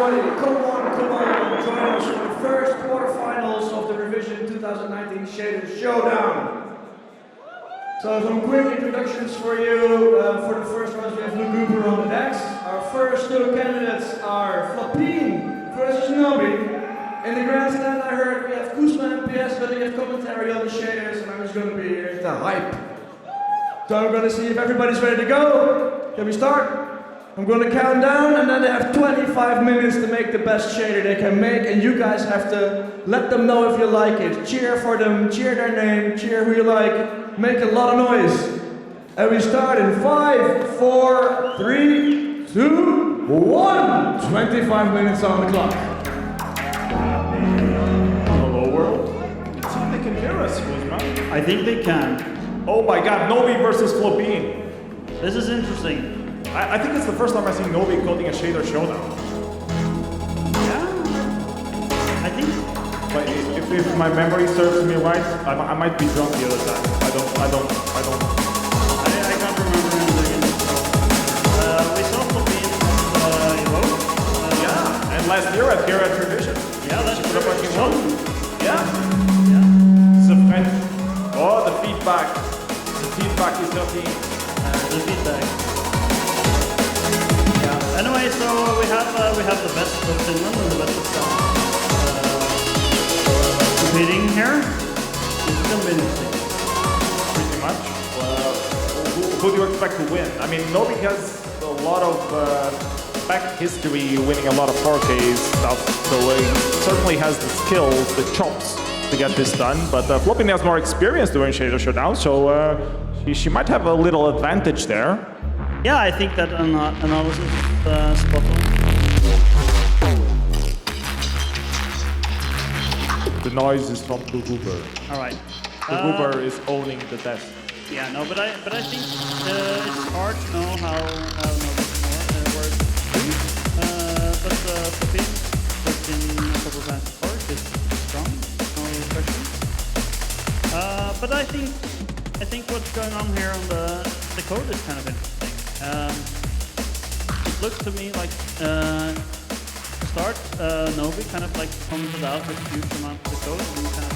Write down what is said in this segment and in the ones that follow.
everybody, come on, join us for the first quarterfinals of the Revision 2019 Showdown. So some quick introductions for you. For the first round we have Luke Cooper on the decks. Our first two candidates are Flapine versus Nobi. In the grandstand I heard we have Kuzma and PS, but we have commentary on the shaders and I'm just going to be here to hype. So I'm going to see if everybody's ready to go. Can we start? I'm going to count down and then they have 25 minutes to make the best shader they can make and you guys have to let them know if you like it. Cheer for them, cheer their name, cheer who you like, make a lot of noise. And we start in 5, 4, 3, 2, 1. 25 minutes on the clock. Hello world. Let's see if they can hear us, Kuzma. I think they can. Oh my god, Nobi versus Flopine. This is interesting. I think it's the first time I've seen Nobi coding a shader showdown. Yeah. I think. But if my memory serves me right, I might be drunk the other time. I don't. I can't remember anything. We saw Flopine at yeah, and last year at Revision. Yeah, that's fucking fun. Yeah. Yeah. So French. Oh, the feedback. The feedback is helping. The feedback. Yeah. Anyway, so we have the best of Finland and the best of competing here. It's gonna be interesting. Pretty much. Who do you expect to win? I mean, Nobi has a lot of back history, winning a lot of 4K stuff, so he certainly has the skills, the chops to get this done. But Flopine has more experience doing Shader Showdown, so she might have a little advantage there. Yeah, I think that analysis is spot on. The noise is from the Hoover. All right. The Hoover is owning the desk. Yeah, no, but I think it's hard to know how works. But Flopine has been a couple of times before. She's strong, no question. But I think what's going on here on the code is kind of interesting. It looks to me like to start, Nobi kind of like commented out a huge amount of the code and kind of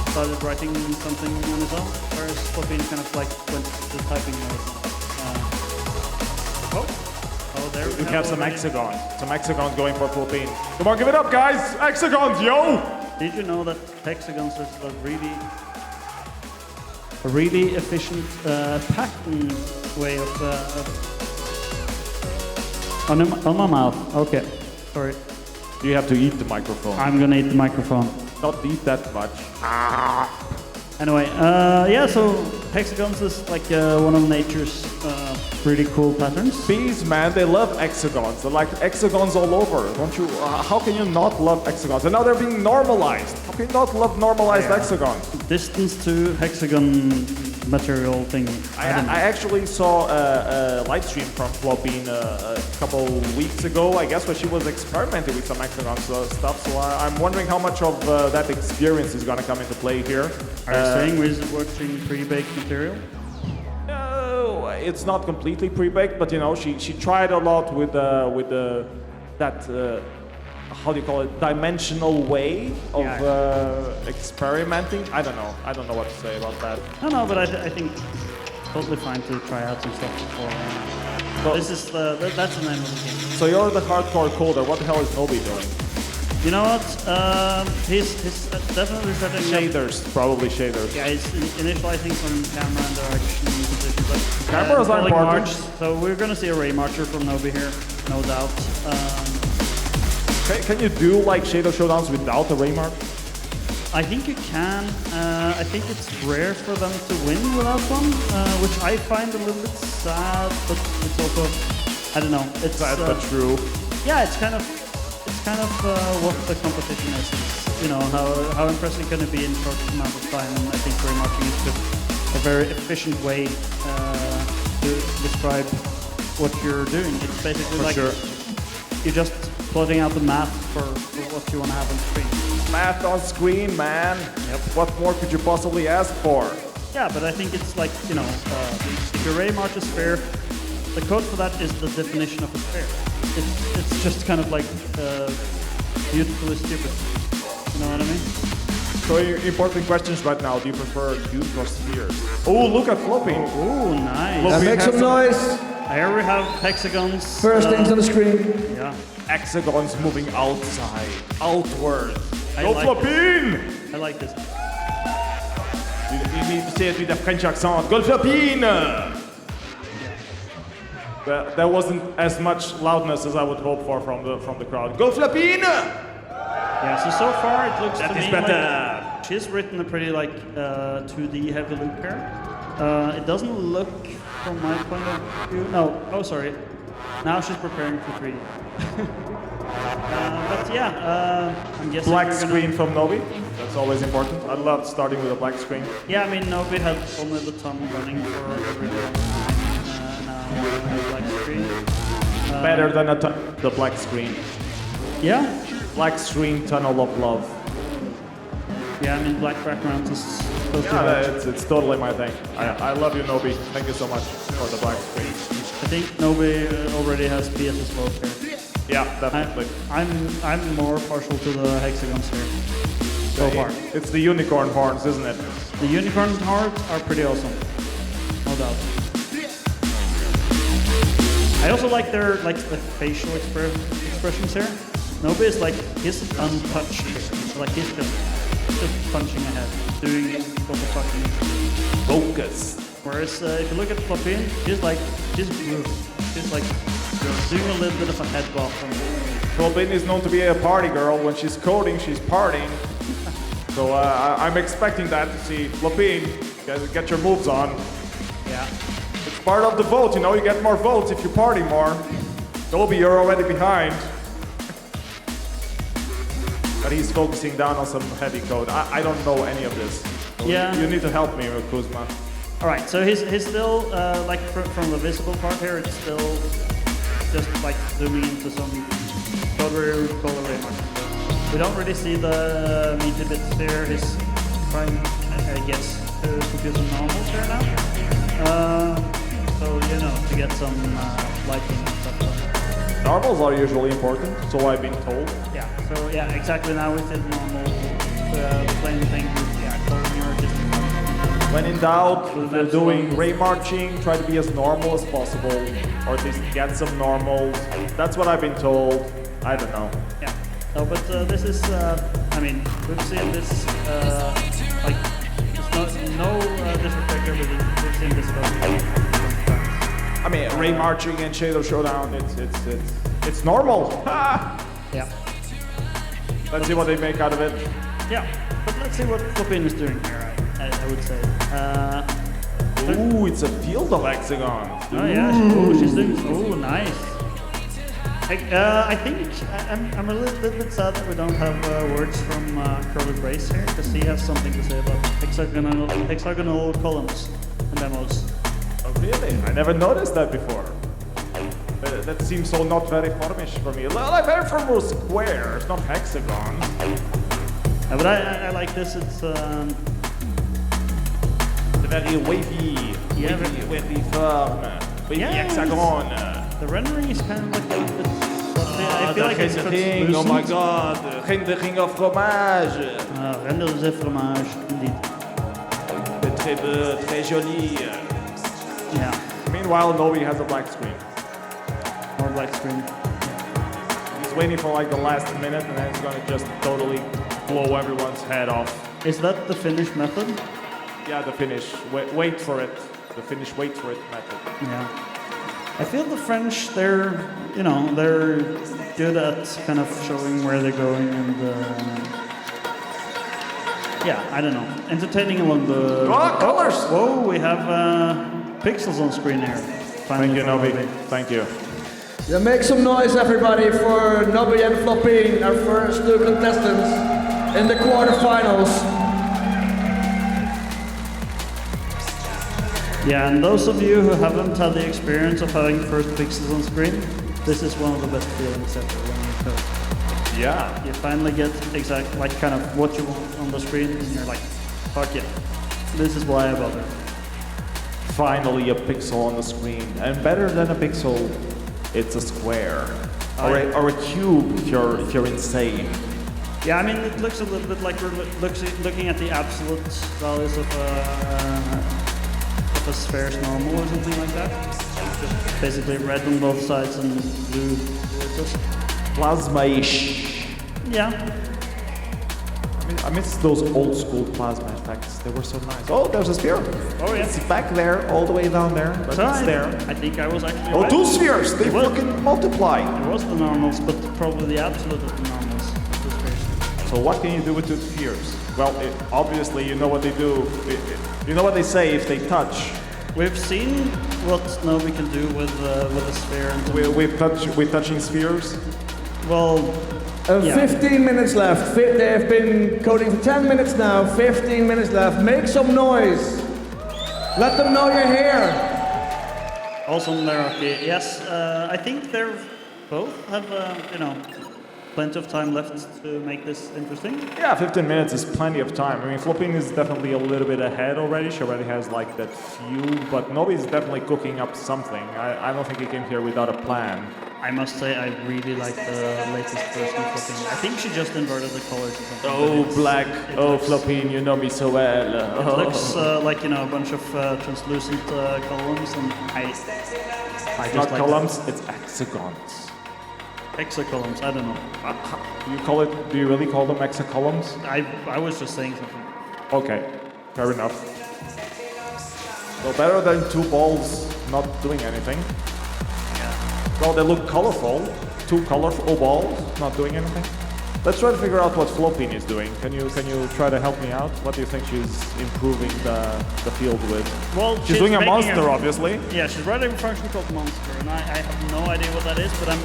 started writing something on his own, whereas Flopine kind of like went to typing mode. There we have some hexagons. Some hexagons going for Flopine. Come on, give it up, guys! Hexagons, yo! Did you know that hexagons is a really efficient pattern way of on my mouth. Okay, sorry. You have to eat the microphone. I'm gonna eat the microphone. Not eat that much. Anyway, yeah. So hexagons is like one of nature's pretty cool patterns. Bees, man, they love hexagons. They're like hexagons all over. Don't you? How can you not love hexagons? And now they're being normalized. How can you not love normalized hexagons? Distance to hexagon material thing. I actually saw a live stream from Flopine a couple weeks ago, I guess, where she was experimenting with some hexagon stuff. So I'm wondering how much of that experience is going to come into play here. Are you saying we're working pre-baked material? No, it's not completely pre-baked, but you know, she tried a lot with that. How do you call it? Dimensional way of experimenting. I don't know what to say about that. No, but I think totally fine to try out some stuff before. But this is that's the name of the game. So you're the hardcore coder. What the hell is Nobi doing? You know what? He's definitely setting shaders, probably shaders. Yeah, he's initializing some camera and direction position, but cameras are important. So we're gonna see a ray marcher from Nobi here, no doubt. Can you do like Shadow Showdowns without a ray mark? I think you can. I think it's rare for them to win without one, which I find a little bit sad, but it's also, I don't know. It's sad but true. Yeah, it's kind of what the competition is. It's, you know, how impressive can it be in short amount of time? And I think ray marking is just a very efficient way to describe what you're doing. It's basically you're just plotting out the math for what you want to have on screen. Math on screen, man. Yep. What more could you possibly ask for? Yeah, but I think it's like, you know, if your ray march is fair, the code for that is the definition of a sphere. it's just kind of like beautifully stupid. You know what I mean? So important questions right now. Do you prefer cubes or spheres? Oh, look at flopping. Oh, nice. Look, Make some noise. I already have hexagons. First things on the screen. Yeah. Hexagons moving outside, outward. I Go like Flopin! I like this. You need to say it with a French accent. Go Flopin! That wasn't as much loudness as I would hope for from the crowd. Go Flopin! Yeah, so far it looks That to is me better. like she's written a pretty like 2D heavy loop here. It doesn't look from my point of view. No, oh sorry. Now she's preparing for 3D. But yeah, I'm guessing Black we're gonna- screen from Novi. That's always important. I love starting with a black screen. Yeah, I mean Novi had only the ton running for a really long time. Now black screen. Better than the black screen. Yeah. Black screen, tunnel of love. Yeah, I mean black background is supposed to Yeah, be. it's totally my thing. I love you, Nobi. Thank you so much for the black screen. I think Novi already has PS as well here. Yeah, definitely. I'm more partial to the hexagons here so far. It's the unicorn horns, isn't it? The unicorn hearts are pretty awesome, no doubt. I also like their the facial expressions here. Nobi is like he's untouched here. Like he's just punching ahead, doing what the fucking Focus. Whereas if you look at Flopin, she's grooving. She's like doing a little bit of a head bob from Robin is known to be a party girl. When she's coding, she's partying. So I'm expecting that to see Flopin. Get your moves on. yeah. It's part of the vote, you know. You get more votes if you party more. Nobi, you're already behind. But he's focusing down on some heavy code. I don't know any of this. So Yeah. You need to help me, Kuzma. All right, so he's still like from the visible part here. It's still just like zooming into some whatever you would call a ray. We don't really see the meaty bits here. He's trying, I guess, to do some normals here now. So you know, to get some lighting and stuff. Normals are usually important, so I've been told. Yeah. So yeah, exactly. Now we did normal playing thing with calling your distance. When in doubt, if you're doing ray marching, try to be as normal as possible, or at least get some normals. That's what I've been told. I don't know. Yeah. No, but this is, I mean, we've seen this, like, it's no disrespect here, but we've seen this stuff. I mean, ray marching and Showdown, it's normal. Yeah. Let's see what they make out of it. Yeah. But let's see what Flopin is doing here, I would say. Ooh, it's a field of hexagons. Oh yeah, she's doing, oh nice. I think I'm a little bit sad that we don't have words from Curly Brace here, because he has something to say about hexagonal columns and demos. Oh, really? I never noticed that before. That seems so not very Formish for me. Well, I've heard from a square, it's not hexagon. But I like this. It's very wavy, Yeah, wavy form, wavy Yeah, hexagon. the rendering is kind of like a little bit. I feel like it's ring, oh my god, the ring of fromage. Render de fromage, indeed. Très joli. Yeah, Meanwhile, Novi has a black screen. more black screen. He's waiting for like the last minute, and then he's gonna just totally blow everyone's head off. Is that the Finnish method? Yeah, the finish. Wait for it. The finish. Wait for it method. Yeah. I feel the French, they're good at kind of showing where they're going and yeah, I don't know, entertaining along the. Oh, colors! Whoa, we have pixels on screen here. Thank you, Novi. Thank you. Yeah, make some noise, everybody, for Nobi and Flopin, our first two contestants in the quarterfinals. Yeah, and those of you who haven't had the experience of having first pixels on screen, this is one of the best feelings ever when you code. Yeah. You finally get like kind of what you want on the screen, and you're like, fuck yeah, this is why I bother. Finally, a pixel on the screen, and better than a pixel, it's a square. or a cube if you're insane. Yeah, I mean, it looks a little bit like we're looking at the absolute values of a sphere's normal or something like that. Just basically red on both sides and blue towards us. Plasma-ish. Yeah. I miss those old school plasma effects. They were so nice. Oh, there's a sphere. Oh yeah. It's back there, all the way down there, but So it's there. I think I was actually Oh, right. 2 spheres! They It was- fucking multiply! It was the normals, but probably the absolute of the normals. Of the spheres. So what can you do with 2 spheres? Well, obviously you know what they do. You know what they say if they touch. We've seen what Nobi can do with a sphere. And We're touching spheres. well, yeah. 15 minutes left. They have been coding for 10 minutes now. 15 minutes left. Make some noise. Let them know you're here. Also Meraki. Yes, I think they're both have plenty of time left to make this interesting. Yeah, 15 minutes is plenty of time. I mean, Flopin is definitely a little bit ahead already. She already has like that fuel, but Nobi's definitely cooking up something. I don't think he came here without a plan. I must say I really like the latest version of Flopin. I think she just inverted the colors or something. Oh, but black. Oh, looks- Flopin, you know me so well. It looks like a bunch of translucent columns, and I It's just not like columns, it's hexagons. hexacolumns. I don't know. Do you really call them hexacolumns? I was just saying something. Okay, fair enough. Well, better than 2 balls not doing anything. Well, they look colorful. 2 colorful balls not doing anything. Let's try to figure out what Flopin is doing. Can you try to help me out? What do you think she's improving the field with? Well, She's doing a making monster, obviously. Yeah, she's writing a function called monster, and I have no idea what that is, but I'm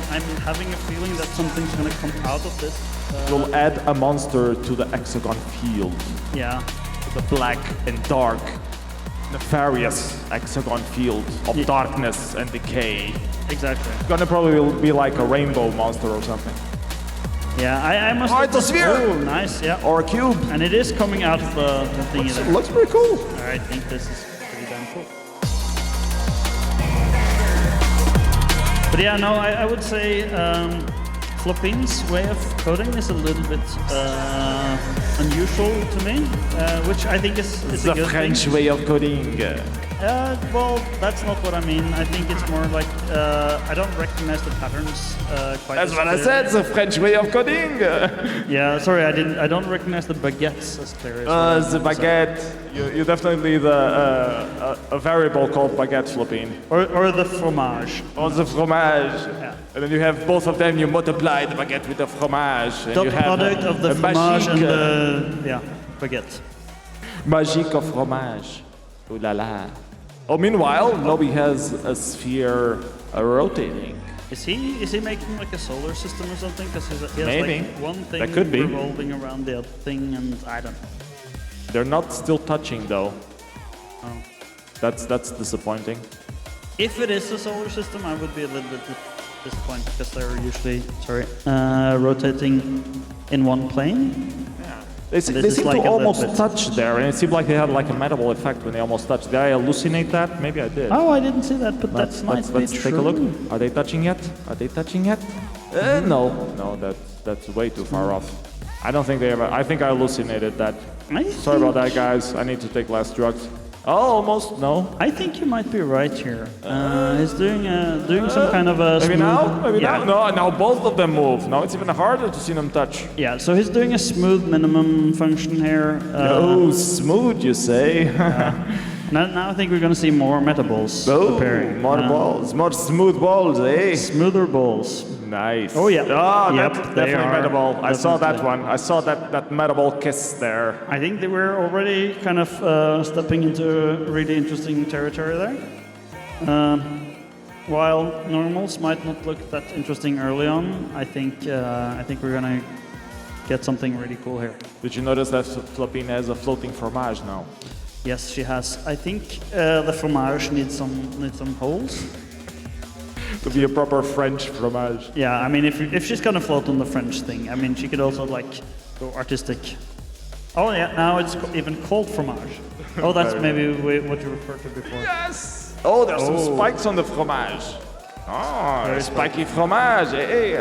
having a feeling that something's going to come out of this. We'll add a monster to the hexagon field. Yeah. The black and dark, nefarious hexagon field of Yeah. darkness and decay. Exactly. Gonna probably be like a rainbow monster or something. Yeah, I must. Oh, it's a sphere! Oh, nice. Yeah. Or a cube. And it is coming out of the thingy there. Looks pretty cool. I think this is pretty damn cool. But yeah, no, I would say Flopin's way of coding is a little bit unusual to me, which I think is It's a the good French thing. way of coding. Well, that's not what I mean. I think it's more like I don't recognize the patterns quite. That's as what I clearly. said, the French way of coding. Yeah, sorry, I don't recognize the baguettes as clear as what The I'm baguette. You definitely a variable called baguette Flopin. or the fromage. Or the fromage. Yeah. And then you have both of them, you multiply the baguette with the fromage. And The you have product of the a fromage and magique, the baguette. Magique of fromage. Ooh la la. Oh, meanwhile, Nobi has a sphere rotating. Is he making like a solar system or something? Because he has Maybe. like one thing That could be. revolving around the other thing, and I don't know. They're not still touching though. Oh. That's disappointing. If it is a solar system, I would be a little bit disappointed because they're usually rotating in one plane. They This seem is to like a little almost bit- touch there, and it seemed like they had like a medical effect when they almost touched. Did I hallucinate that? Maybe I did. Oh, I didn't see that, but that's nice. Let's take a look. Are they touching yet? Are they touching yet? No, that's way too far off. I don't think they ever. I think I hallucinated that. Sorry about that, guys. I need to take less drugs. Oh, almost no. I think you might be right here. He's doing some kind of a Maybe smooth, now? Maybe yeah. now? No, now both of them move. Now it's even harder to see them touch. Yeah, so he's doing a smooth minimum function here. Oh, smooth, you say? Now I think we're going to see more metaballs Oh, appearing. more balls, more smooth balls, eh? Smoother balls. Nice. Oh, yeah. Oh, Yep, that's they definitely are. metaball. I saw that Definitely. one. I saw that metaball kiss there. I think they were already kind of stepping into really interesting territory there. While normals might not look that interesting early on, I think we're gonna get something really cool here. Did you notice that Flopin has a floating fromage now? Yes, she has. I think the fromage needs some holes. To be a proper French fromage. Yeah, I mean, if she's gonna float on the French thing, I mean, she could also like go artistic. Oh yeah, now it's even called fromage. Oh, that's maybe what you referred to before. Yes! Oh, there's some spikes on the fromage. Oh, Very spiky fromage. Hey,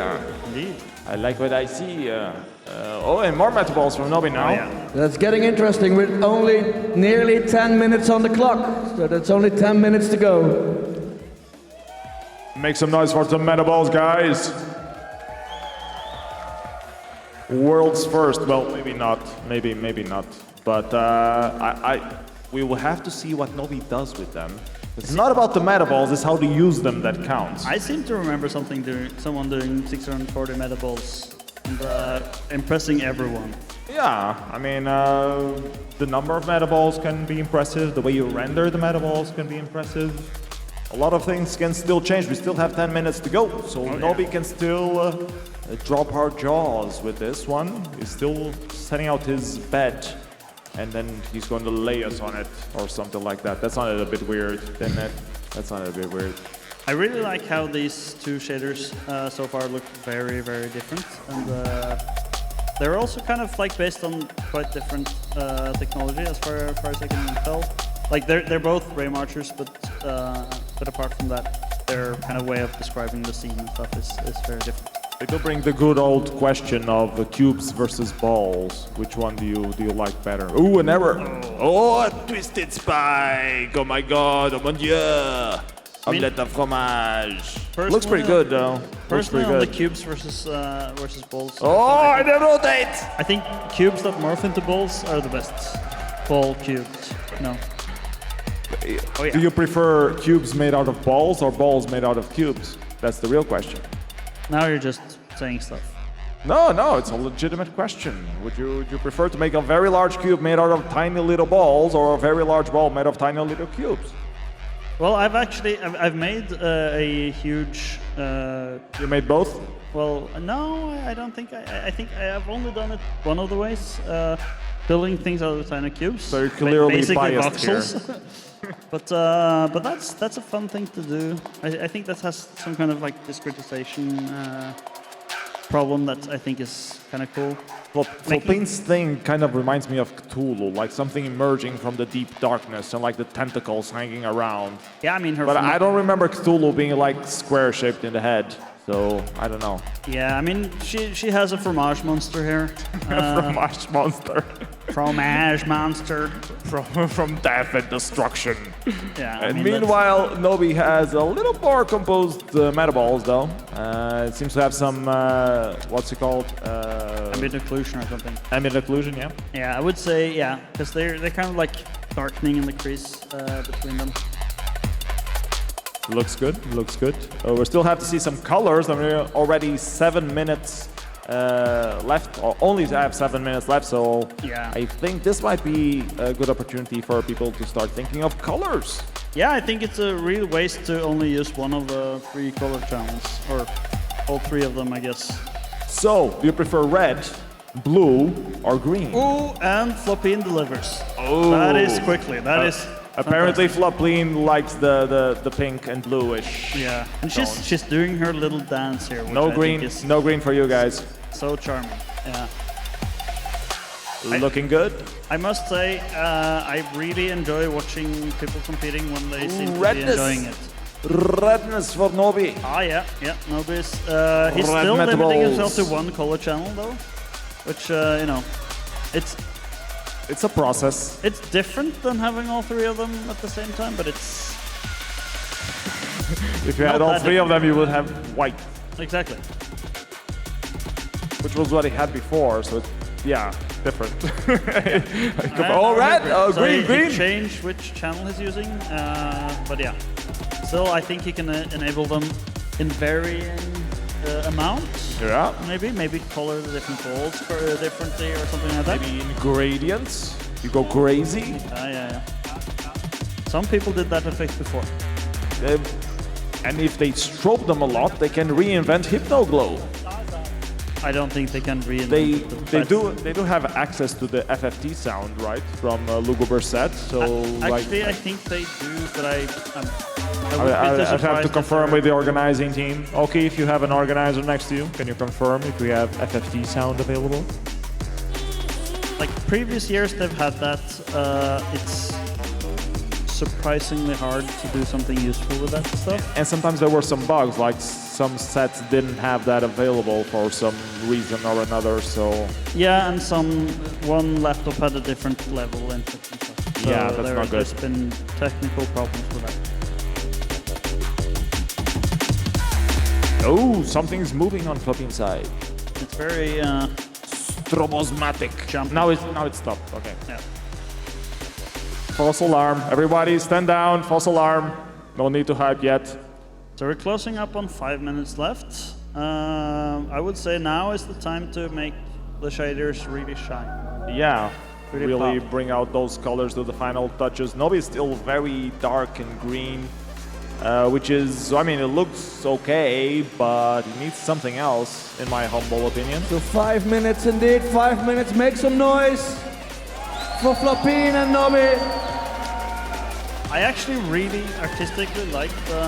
Indeed. I like what I see. Oh, and more meatballs from Nobi now. Oh, yeah. That's getting interesting with only nearly 10 minutes on the clock. So that's only 10 minutes to go. Make some noise for some meatballs, guys. World's first. Well, maybe not. Maybe not. But we will have to see what Nobi does with them. It's not about the meatballs, it's how to use them that counts. I seem to remember someone doing 640 metaballs and impressing everyone. Yeah, I mean, the number of meatballs can be impressive, the way you render the meatballs can be impressive. A lot of things can still change. We still have 10 minutes to go, so Nobi can still drop our jaws with this one. He's still setting out his bed, and then he's going to lay us on it or something like that. That sounded a bit weird, didn't it? That sounded a bit weird. I really like how these two shaders so far look very, very different, and they're also kind of like based on quite different technology as far as I can tell. Like they're both ray marchers, but apart from that, their kind of way of describing the scene and stuff is very different. It will bring the good old question of cubes versus balls. Which one do you like better? Ooh, an error! Oh, a twisted spike! Oh my god! Oh mon dieu! Omelette à fromage. Looks pretty good though. Looks Personally, pretty on the good. cubes versus balls. Oh, I didn't rotate! I think cubes that morph into balls are the best. Ball cubed. No. Oh, yeah. Do you prefer cubes made out of balls or balls made out of cubes? That's the real question. Now you're just saying stuff. No, it's a legitimate question. Would you prefer to make a very large cube made out of tiny little balls or a very large ball made of tiny little cubes? Well, I've made a huge. You made both? Well, no, I don't think. I think I have only done it one of the ways, building things out of tiny cubes. So you're clearly basically biased here. voxels. but that's a fun thing to do. I think that has some kind of like discretization problem that I think is kind of cool. Well, Flopin's thing kind of reminds me of Cthulhu, like something emerging from the deep darkness and like the tentacles hanging around. Yeah, I mean her. But I don't remember Cthulhu being like square-shaped in the head, so I don't know. Yeah, I mean she has a fromage monster here. Fromage monster. Fromage monster. From death and destruction. Yeah. I And mean, meanwhile, Nobi has a little more composed metaballs, though. It seems to have some, what's it called? ambient occlusion or something. Ambient occlusion, yeah. Yeah, I would say yeah, because they're kind of like darkening in the crease between them. Looks good, looks good. We still have to see some colors. I mean, already 7 minutes left, or only have 7 minutes left, so Yeah. I think this might be a good opportunity for people to start thinking of colors. Yeah, I think it's a real waste to only use one of the 3 color channels, or all 3 of them, I guess. So, do you prefer red, blue, or green? Ooh, and Flopin delivers. Oh. That is quickly. That is Apparently, Flopin likes the pink and bluish. yeah, and tones. she's doing her little dance here. Which No I green, think is no green for you guys. so charming. Yeah. Looking good. I must say, I really enjoy watching people competing when they seem to be Redness. enjoying it. Redness for Nobi. Ah, yeah, Nobis. He's Red still limiting metaballs. himself to 1 color channel, though, which, you know, It's a process. it's different than having all 3 of them at the same time, but it's If you had Not all that 3 of them, you would have white, exactly. which was what he had before. So, yeah, different. I Oh, red! agree. Oh, So green, he green! changed which channel he's using, but yeah. Still, I think he can enable them in varying amounts. Yeah. Maybe color the different balls differently or something like that. Maybe ingredients. You go crazy. Yeah. Some people did that effect before. And if they strobe them a lot, they can reinvent Hypnoglow. I don't think they can reinvent They do have access to the FFT sound, right, from Luguber set. So Actually, like, I think they do, but I I have to confirm with the organizing team. Okay, if you have an organizer next to you, can you confirm if we have FFT sound available? Like previous years, they've had that. It's surprisingly hard to do something useful with that stuff. And sometimes there were some bugs, like some sets didn't have that available for some reason or another, so... Yeah, and one laptop had a different level input and stuff. So yeah, that's not good. There's been technical problems with that. Oh, something's moving on Floppy's side. It's very... Strobosmatic. Jumping. Now it's stopped, okay. Yeah. False alarm. Everybody stand down, false alarm. No need to hype yet. So we're closing up on 5 minutes left. I would say now is the time to make the shaders really shine. Yeah, really pop. bring out those colors to the final touches. Nobi is still very dark and green, which is, I mean, it looks okay, but it needs something else, in my humble opinion. So 5 minutes indeed, 5 minutes. Make some noise for Flopin and Nobi. I actually really artistically like the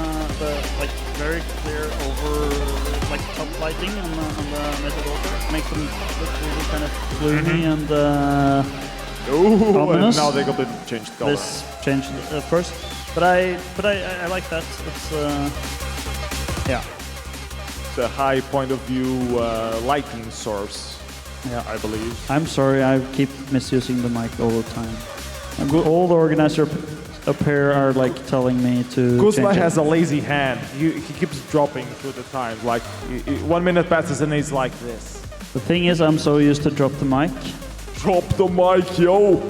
like very clear over like top lighting on the Metal Altar. Makes them look really kind of gloomy and Ooh, ominous. and now they completely changed color. This changed of course, but I like that. It's yeah. The high point of view lighting source, Yeah. I believe. I'm sorry, I keep misusing the mic all the time. All the organizers up here are like telling me to Kuzma change it. has a lazy hand. He keeps dropping through the time. Like 1 minute passes and he's like this. The thing is, I'm so used to drop the mic. Drop the mic, yo!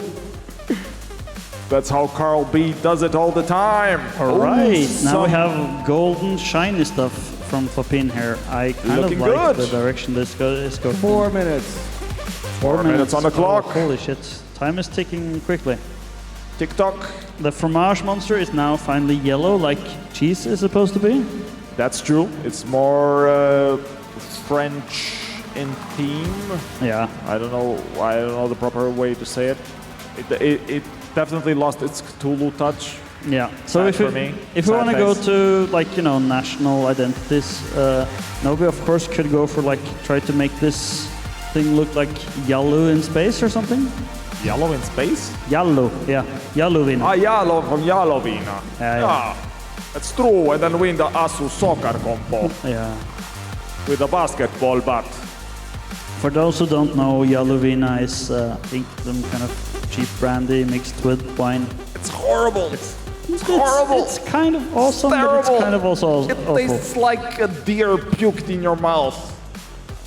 That's how Carl B does it all the time. All right, now we have golden shiny stuff from Flopin here. I kind Looking of like good. the direction this is going. 4 minutes. 4 minutes on the clock. Oh, holy shit, time is ticking quickly. TikTok. The fromage monster is now finally yellow, like cheese is supposed to be. That's true. It's more French in theme. Yeah. I don't know the proper way to say it. It definitely lost its Cthulhu touch. Yeah. So Sad if for we me. if we Sad want to go face. to like national identities, Nobi of course could go for like try to make this thing look like Yalu in space or something. Yellow in space? Yalu, yeah, Yaluin. Ah, Yellow from Yalovina. Yeah. That's true. And then win the Asu soccer combo Yeah. with a basketball bat. For those who don't know, Yalovina is I think some kind of cheap brandy mixed with wine. It's horrible. It's horrible. It's kind of awesome, but terrible. it's kind of also It awful. tastes like a deer puked in your mouth.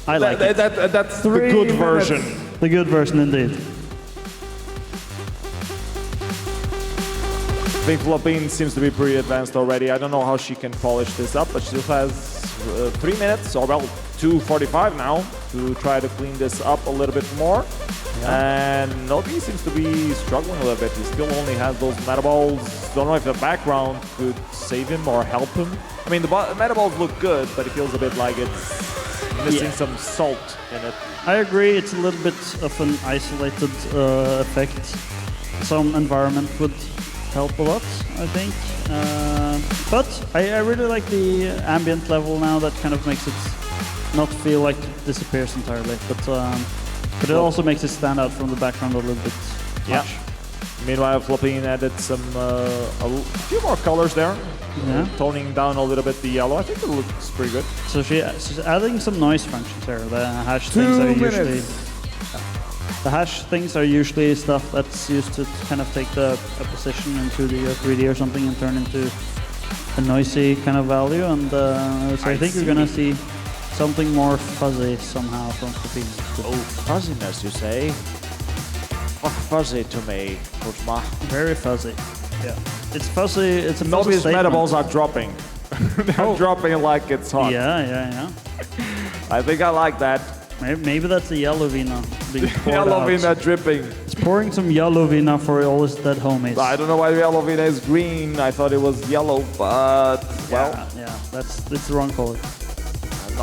I like it. That's the 3 good minutes. version. The good version indeed. I think Flopin seems to be pretty advanced already. I don't know how she can polish this up, but she still has 3 minutes, or well, 2:45 now, to try to clean this up a little bit more. And Nobi seems to be struggling a little bit. He still only has those metaballs. Don't know if the background could save him or help him. I mean, the metaballs look good, but it feels a bit like it's missing some salt in it. I agree, it's a little bit of an isolated effect. Some environment would help a lot, I think. But I really like the ambient level now. That kind of makes it not feel like it disappears entirely. But it also makes it stand out from the background a little bit. Yeah. Meanwhile, Flopin added some a few more colors there. Yeah. Toning down a little bit the yellow. I think it looks pretty good. So she's adding some noise functions there. The hash 2 things are minutes. usually the hash things are usually stuff that's used to kind of take a position into the 3D or something and turn into a noisy kind of value. And so I think you're gonna see something more fuzzy somehow from Flopin. Oh, fuzziness, you say? Oh, fuzzy to me, Kuzma. Very fuzzy. Yeah. It's fuzzy. It's a fuzzy Nobody's statement. metaballs are dropping. They're dropping like it's hot. Yeah. I think I like that. Maybe that's the yellow vina being poured Yellow out. Vina dripping. It's pouring some yellow vina for all his dead homies. I don't know why yellow Vina is green. I thought it was yellow, but well, Yeah. That's the wrong color.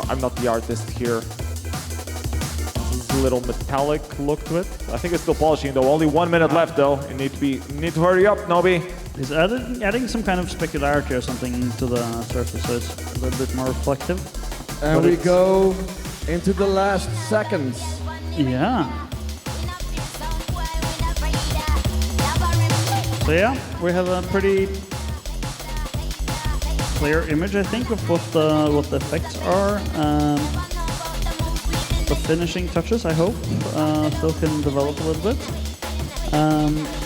I'm not the artist here. This is a little metallic look to it. I think it's still polishing though. Only 1 minute left though. You need to hurry up, Nobi. He's adding some kind of specularity or something to the surface, so it's a little bit more reflective. And But we it's- go into the last seconds. Yeah. So yeah, we have a pretty clear image, I think, of what the effects are. The finishing touches, I hope, still can develop a little bit.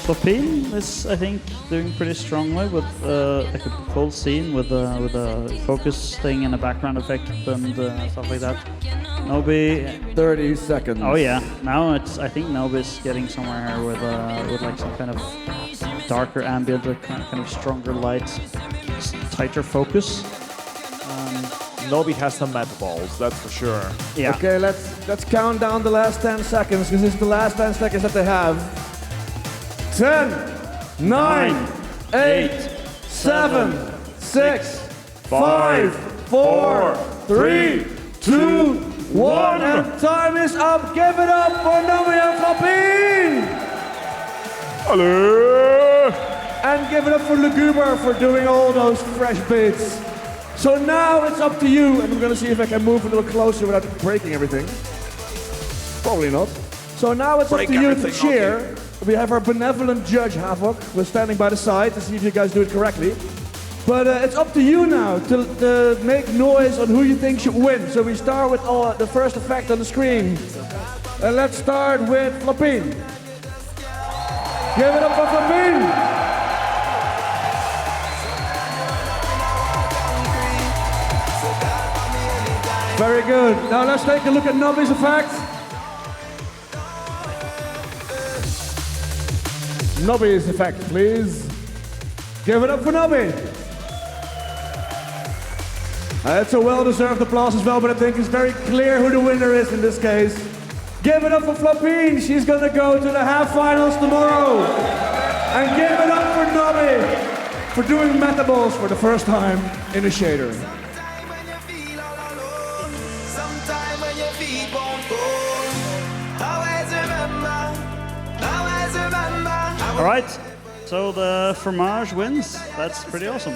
Flopin is, I think, doing pretty strongly with like a full scene with a focus thing and a background effect and stuff like that. Nobi, 30 seconds. oh yeah, now I think Nobi's getting somewhere here with like some kind of darker ambient, like kind of stronger lights, tighter focus. Nobi has some mad balls, that's for sure. Yeah. Okay, let's count down the last 10 seconds, because this is the last 10 seconds that they have. 10, 9, 8, 7, 6, 5, 4, 3, 2, 1, and time is up. Give it up for Nobi and Flopin! Hello! And give it up for Luguber for doing all those fresh beats. So now it's up to you, and I'm gonna see if I can move a little closer without breaking everything. Probably not. So now it's up to you to cheer. We have our benevolent judge, Havok. We're standing by the side to see if you guys do it correctly. But it's up to you now to make noise on who you think should win. So we start with the first effect on the screen. And let's start with Flopin. Give it up for Flopin! Very good. Now let's take a look at Nobi's effect. Nobi's effect, please. Give it up for Nobi. It's a well-deserved applause as well, but I think it's very clear who the winner is in this case. Give it up for Flopin. She's going to go to the half-finals tomorrow. And give it up for Nobi for doing metaballs for the first time in a shader. All right, so the fromage wins. That's pretty awesome.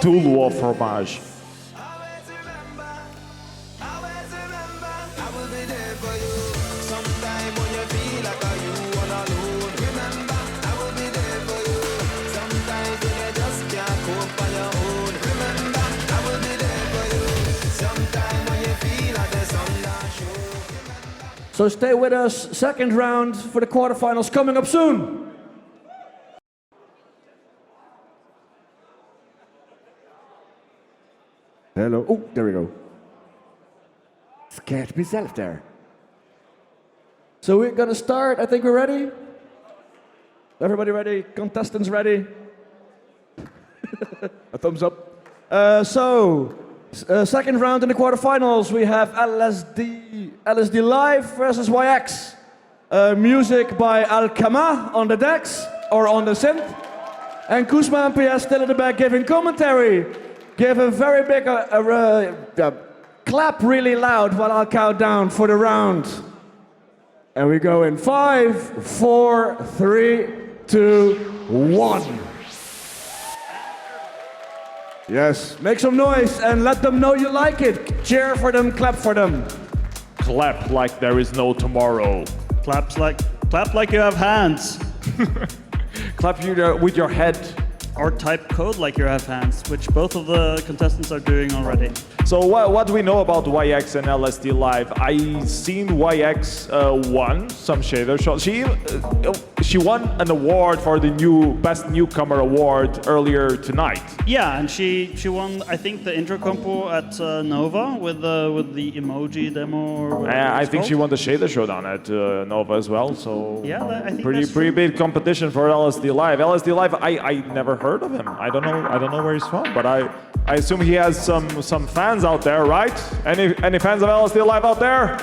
Tool of fromage. So stay with us, second round for the quarterfinals coming up soon. Hello, oh, there we go. Scared myself there. So we're gonna start, I think we're ready. Everybody ready? Contestants ready? A thumbs up. Second round in the quarterfinals, we have LSD Live versus YX. Music by Alkama on the decks, or on the synth. And Kuzma and PS still in the back giving commentary. Give a very big clap really loud while I'll count down for the round. And we go in 5, 4, 3, 2, 1. Yes, make some noise and let them know you like it. Cheer for them, clap for them. Clap like there is no tomorrow. Clap like you have hands. Clap with your head. Or type code like you have hands, which both of the contestants are doing already. So what do we know about YX and LSD Live? I seen YX won some shader shots. She won an award for the Best Newcomer award earlier tonight. Yeah, and she won, I think, the intro compo at Nova with the emoji demo. Or whatever I it's think called. she won the shader showdown at Nova as well. So yeah, I think pretty big competition for LSD Live. LSD Live, I never heard of him. I don't know where he's from, but I assume he has some fans out there, right? Any fans of LSD Live out there?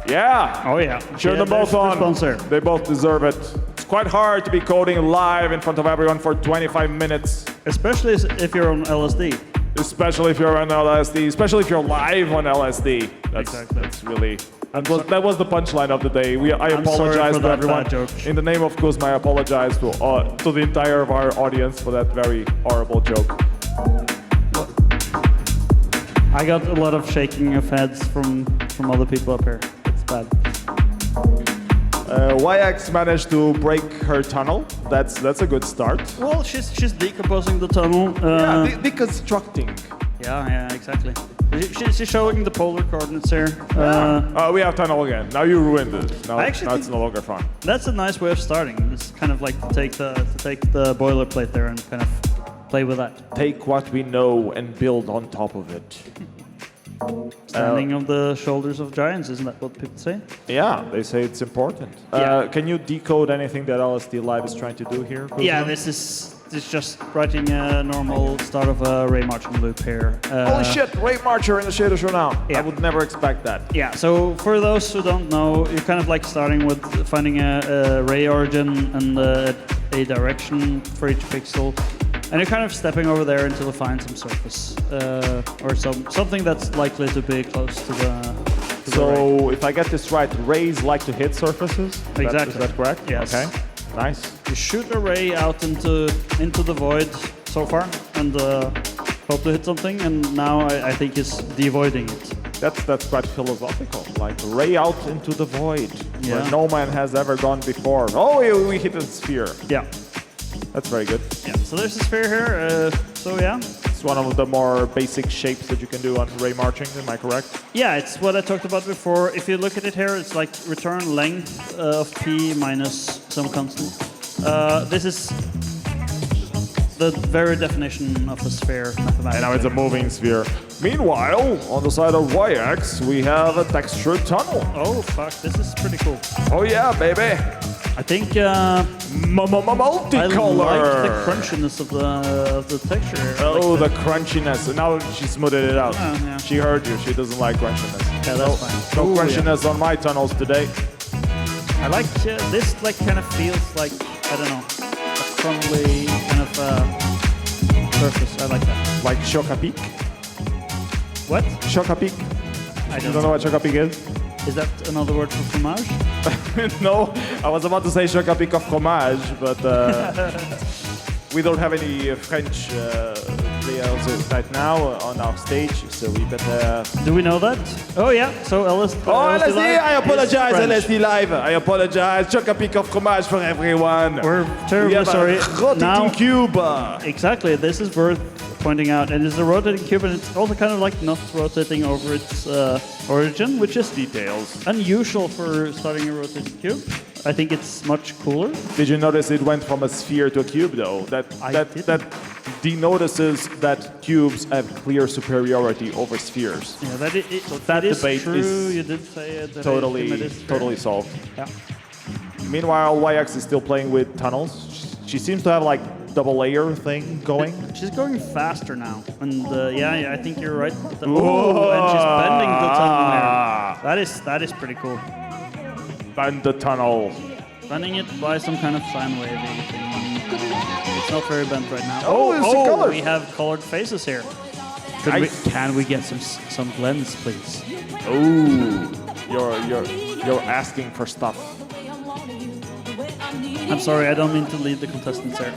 Yeah. Oh yeah. Cheer them both on. Sponsor. They both deserve it. It's quite hard to be coding live in front of everyone for 25 minutes. Especially if you're on LSD. Especially if you're on LSD. Especially if you're live on LSD. Exactly. That's really. That was the punchline of the day. I apologize to everyone. In the name of Kuzma, I apologize to the entire of our audience for that very horrible joke. I got a lot of shaking of heads from other people up here. It's bad. YX managed to break her tunnel. That's a good start. Well, she's decomposing the tunnel. Deconstructing. Yeah, exactly. She's showing the polar coordinates here. We have tunnel again. Now you ruined it. Now I it's no longer fun. That's a nice way of starting. It's kind of like to take the boilerplate there and kind of play with that. Take what we know and build on top of it. Standing on the shoulders of giants, isn't that what people say? Yeah, they say it's important. Yeah. Can you decode anything that LSD Live is trying to do here? Kuzma? Yeah, this is just writing a normal start of a ray marching loop here. Holy shit, Ray Marcher in the Shader Showdown. Yeah. I would never expect that. Yeah, so for those who don't know, you're kind of like starting with finding a ray origin and a direction for each pixel. And you're kind of stepping over there until you find some surface or something that's likely to be close to the So if I get this right, rays like to hit surfaces? Exactly. Is that correct? Yes. Okay, nice. You shoot a ray out into the void so far and hope to hit something, and now I think it's devoiding it. That's quite philosophical. Like ray out into the void, Yeah. where no man has ever gone before. Oh, we hit a sphere. Yeah. That's very good. Yeah, so there's a sphere here, so yeah. It's one of the more basic shapes that you can do on ray marching, am I correct? Yeah, it's what I talked about before. If you look at it here, it's like return length of p minus some constant. This is the very definition of a sphere mathematically. And now it's a moving sphere. Meanwhile, on the side of Y-X, we have a textured tunnel. Oh, fuck, this is pretty cool. Oh yeah, baby. I think Multicolor. I like the crunchiness of the texture. Oh, like the crunchiness. Now she smoothed it out. Yeah. She heard you. She doesn't like crunchiness. Yeah, that's fine. No Ooh, crunchiness on my tunnels today. I like this. Like, kind of feels like, I don't know, a crumbly kind of surface. I like that. Like Choc-a-Pic. What? Choc-a-Pic. I You don't know what Choc-a-Pic is? Is that another word for fromage? No, I was about to say Choc-a-Pic of fromage, but we don't have any French players right now on our stage, so we better... Do we know that? Oh yeah, so LSD. Oh, LSD! I apologize, French. LSD Live! I apologize. Choc-a-Pic of fromage for everyone. We're We terribly have sorry. a rotating cube. Exactly, this is worth pointing out. And it's a rotating cube, and it's also kind of like not rotating over its origin, which is Details. unusual for starting a rotating cube. I think it's much cooler. Did you notice it went from a sphere to a cube, though? That denotices that cubes have clear superiority over spheres. Yeah, that that is debate true. is You did say it. that Totally, it is fair. totally solved. Yeah. Meanwhile, YX is still playing with tunnels. She seems to have like double layer thing going. She's going faster now, and yeah, I think you're right. Oh, and she's bending the tunnel there. That is pretty cool. Bend the tunnel. Bending it by some kind of sine wave thing. It's not very bent right now. Oh, it's the colors. We have colored faces here. Can we get some blends, please? Ooh, you're asking for stuff. I'm sorry, I don't mean to lead the contestants here.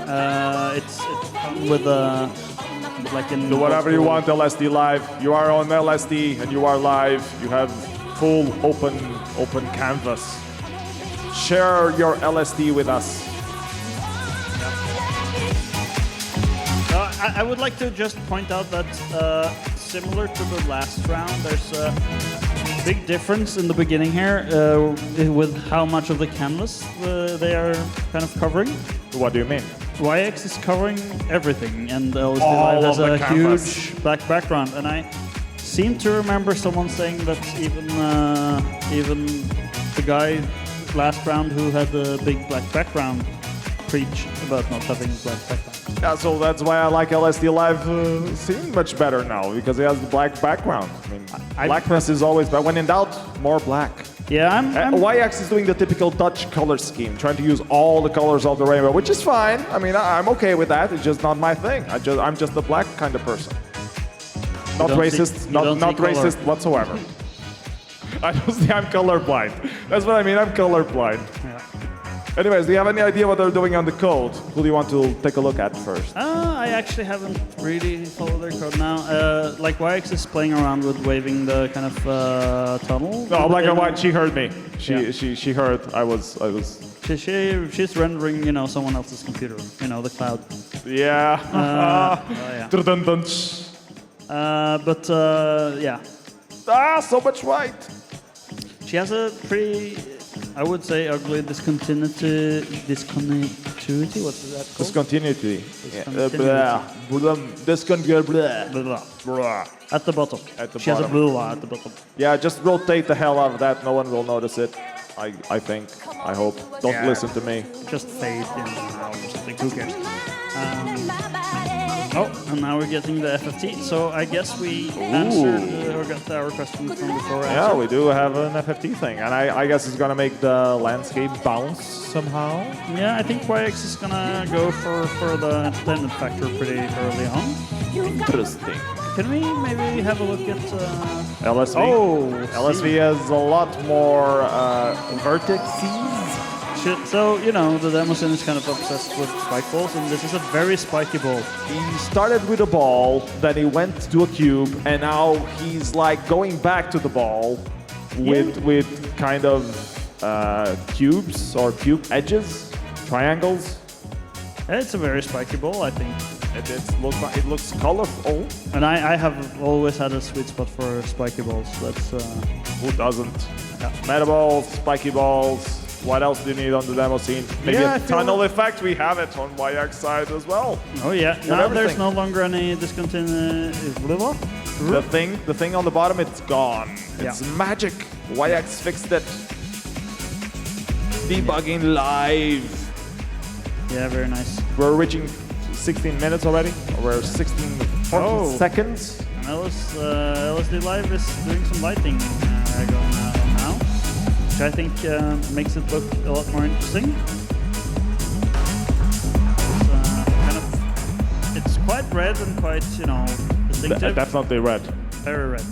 It's fun with like in Do whatever you want, LSD Live. You are on LSD and you are live. You have full open canvas. Share your LSD with us. I would like to just point out that similar to the last round, there's a big difference in the beginning here with how much of the canvas they are kind of covering. What do you mean? YX is covering everything, and LSD All Live has of the a canvas. huge black background. And I seem to remember someone saying that even the guy last round who had the big black background preached about not having black background. Yeah, so that's why I like LSD Live scene much better now, because it has the black background. I mean, blackness is always, but when in doubt, more black. Yeah, YX is doing the typical Dutch color scheme, trying to use all the colors of the rainbow, which is fine. I mean, I'm okay with that. It's just not my thing. I'm just a black kind of person. Not racist, not racist whatsoever. I don't see. I'm colorblind. That's what I mean. I'm colorblind. Yeah. Anyways, do you have any idea what they're doing on the code? Who do you want to take a look at first? I actually haven't really followed their code now. Like YX is playing around with waving the kind of tunnel. No, black and white. She heard me. Yeah. She heard. I was. She's rendering, you know, someone else's computer. You know, the cloud. Yeah. Yeah. Yeah. Ah, so much white. She has a pretty, I would say, ugly discontinuity. What's that called? Discontinuity. Discontinuity. Discontinuity. Blah. At the bottom. At the she has a bottom. blah at the bottom. Yeah, just rotate the hell out of that. No one will notice it. I think. I hope. Don't Yeah. listen to me. Just fade in and out or something. Who cares? Oh, and now we're getting the FFT. So I guess we answered or got our question from before. Yeah, we do have an FFT thing, and I guess it's gonna make the landscape bounce somehow. Yeah, I think YX is gonna go for the entertainment factor pretty early on. Interesting. Can we maybe have a look at LSV. Oh, LSV has a lot more vertices. So, you know, the demo scene is kind of obsessed with spike balls, and this is a very spiky ball. He started with a ball, then he went to a cube, and now he's like going back to the ball with kind of cubes or cube edges, triangles. It's a very spiky ball, I think. It looks colorful. And I have always had a sweet spot for spiky balls. That's Who doesn't? Yeah. Meta balls, spiky balls. What else do you need on the demo scene? Maybe Yeah, I a feel tunnel effect. We have it on YX side as well. Oh yeah. Now there's everything. no longer any discontinuity. The thing on the bottom, it's gone. It's Yeah. magic. YX fixed it. Debugging live. Yeah, very nice. We're reaching 16 minutes already. We're 14 seconds. And LSD Live is doing some lighting going on now, which I think makes it look a lot more interesting. It's quite red and quite, you know, distinctive. Definitely red Very red.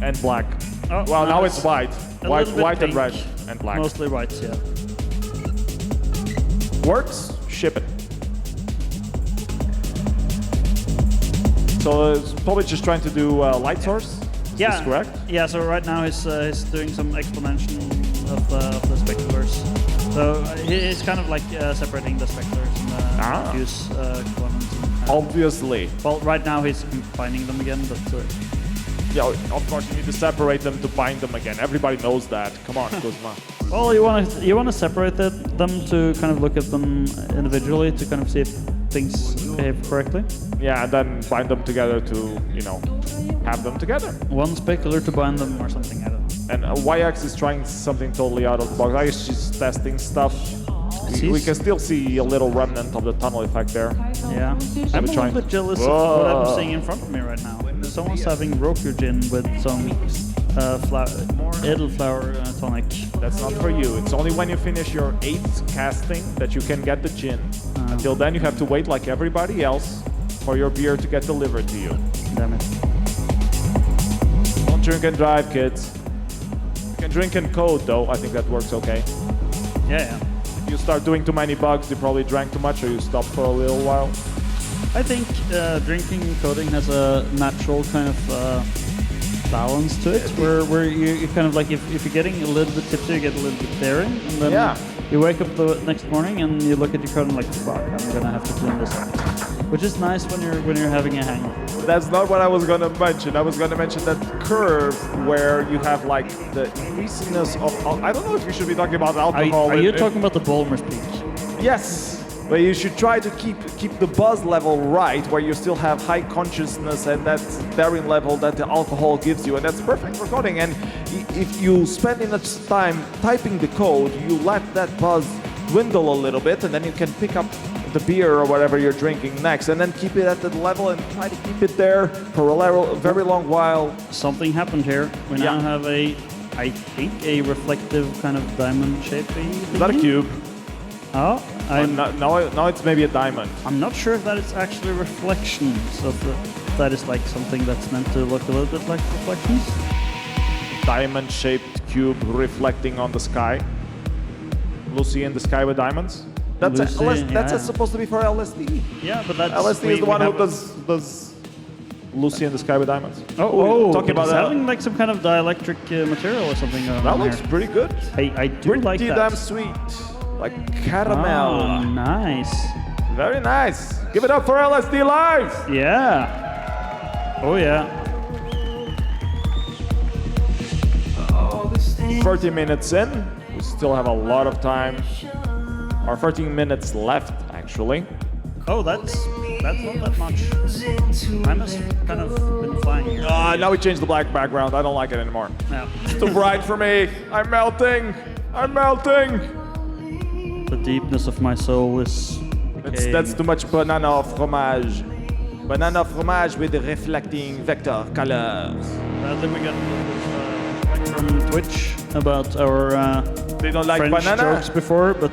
and black. Oh, Well, now it's white. a White, little bit white and pink. red and black. Mostly white, yeah. Works, ship it. So it's probably just trying to do light source. Is this correct? Yeah, so right now he's doing some explanation of the speculars. So he's kind of like separating the speculars and the diffuse components. Obviously. Well, right now he's combining them again, but Yeah, of course you need to separate them to bind them again. Everybody knows that. Come on, Kuzma. well, you want to separate them to kind of look at them individually to kind of see if things behave correctly. Yeah, and then bind them together to, you know, have them together. One specular to bind them or something, I don't know. And YX is trying something totally out of the box. I guess she's testing stuff. We can still see a little remnant of the tunnel effect there. Yeah. I'm a little bit jealous of what I'm seeing in front of me right now. Someone's having Rokujin with some Edelflower tonic. That's not for you. It's only when you finish your 8th casting that you can get the gin. Until then, you have to wait like everybody else for your beer to get delivered to you. Damn it. Don't drink and drive, kids. You can drink and code, though. I think that works okay. Yeah. If you start doing too many bugs, you probably drank too much or you stop for a little while. I think drinking and coding has a natural kind of balance to it, where you kind of like if you're getting a little bit tipsy, you get a little bit daring, and then you wake up the next morning and you look at your code and like, fuck, I'm gonna have to clean this up. Which is nice when you're having a hangover. That's not what I was gonna mention. I was gonna mention that curve where you have like the increasingness of. I don't know if you should be talking about alcohol. Are you talking about the Ballmer's peak? Yes. But you should try to keep the buzz level right, where you still have high consciousness and that daring level that the alcohol gives you, and that's perfect for coding. And if you spend enough time typing the code, you let that buzz dwindle a little bit, and then you can pick up the beer or whatever you're drinking next, and then keep it at that level and try to keep it there for a very long while. Something happened here. We now have I think, a reflective kind of diamond shape. Is that a cube? Oh, now it's maybe a diamond. I'm not sure if that is actually reflections of that is like something that's meant to look a little bit like reflections. Diamond-shaped cube reflecting on the sky. Lucy in the Sky with Diamonds. That's Lucy, that's supposed to be for LSD. Yeah, but that's LSD is the one who does Lucy in the Sky with Diamonds. Talking about it's that. having like some kind of dielectric material or something going That on looks here. pretty good. I do like Pretty that. damn sweet. Like caramel. Oh, nice. Very nice. Give it up for LSD Live. Yeah. Oh yeah. 30 minutes in. We still have a lot of time. Or 13 minutes left, actually. Oh, that's not that much. I must have kind of been flying here. Now we changed the black background. I don't like it anymore. No. It's too bright for me. I'm melting. I'm melting. The deepness of my soul is decaying. That's too much banana fromage. Banana fromage with reflecting vector colors. Then we got from Twitch about our They don't like French banana? jokes before, but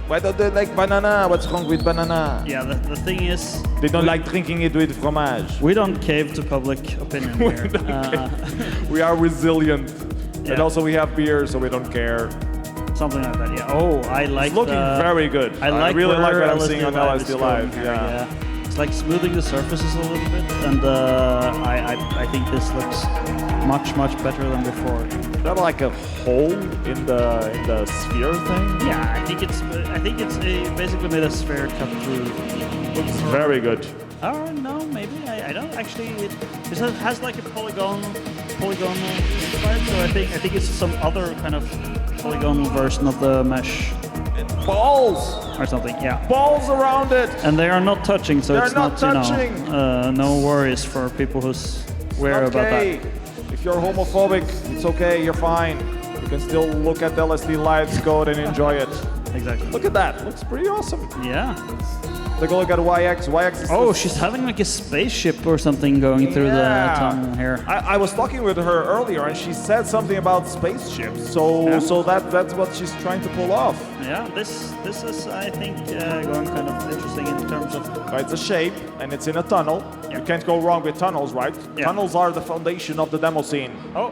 Why don't they like banana? What's wrong with banana? yeah, the thing is, They don't like drinking it with fromage. we don't cave to public opinion here. We are resilient. Yeah. And also we have beer, so we don't care. Something like that, yeah. Oh, I like It's looking very good. I like really like where what I'm seeing on Live is LSD going Live. here, Yeah. It's like smoothing the surfaces a little bit, and I think this looks much better than before. Is that like a hole in the sphere thing? Yeah, I think it's basically made a sphere cut through. Looks very good. Oh no, maybe I don't actually. It has like a polygonal vibe, so I think it's some other kind of polygonal version of the mesh Balls! or something. Yeah. Balls around it! And they are not touching, so They're it's not touching. no worries for people who's aware about Okay. that. If you're homophobic, it's okay, you're fine. You can still look at LSD Live's code and enjoy it. Exactly. Look at that, looks pretty awesome. Yeah. Take a look at YX. YX is Oh, she's having like a spaceship or something going through the tunnel here. I was talking with her earlier and she said something about spaceships. So Yeah. so that's what she's trying to pull off. Yeah, this is I think going kind of interesting in terms of It's a shape and it's in a tunnel. Yeah. You can't go wrong with tunnels, right? Yeah. Tunnels are the foundation of the demo scene. Oh,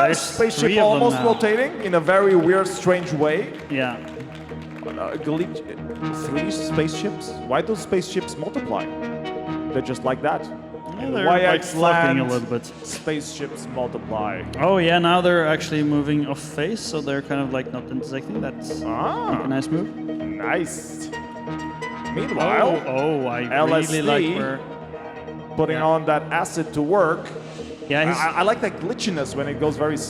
there's Spaceship 3 of them almost now. rotating in a very weird, strange way. Yeah. Glitch. 3 spaceships? Why do spaceships multiply? They're just like that. Yeah, they're like flocking a little bit. Spaceships multiply. Oh yeah, now they're actually moving off face, so they're kind of like not intersecting. That's like a nice move. Nice. Meanwhile, I LSD really like where. putting on that acid to work. Yeah, he's, I like that glitchiness when it goes very do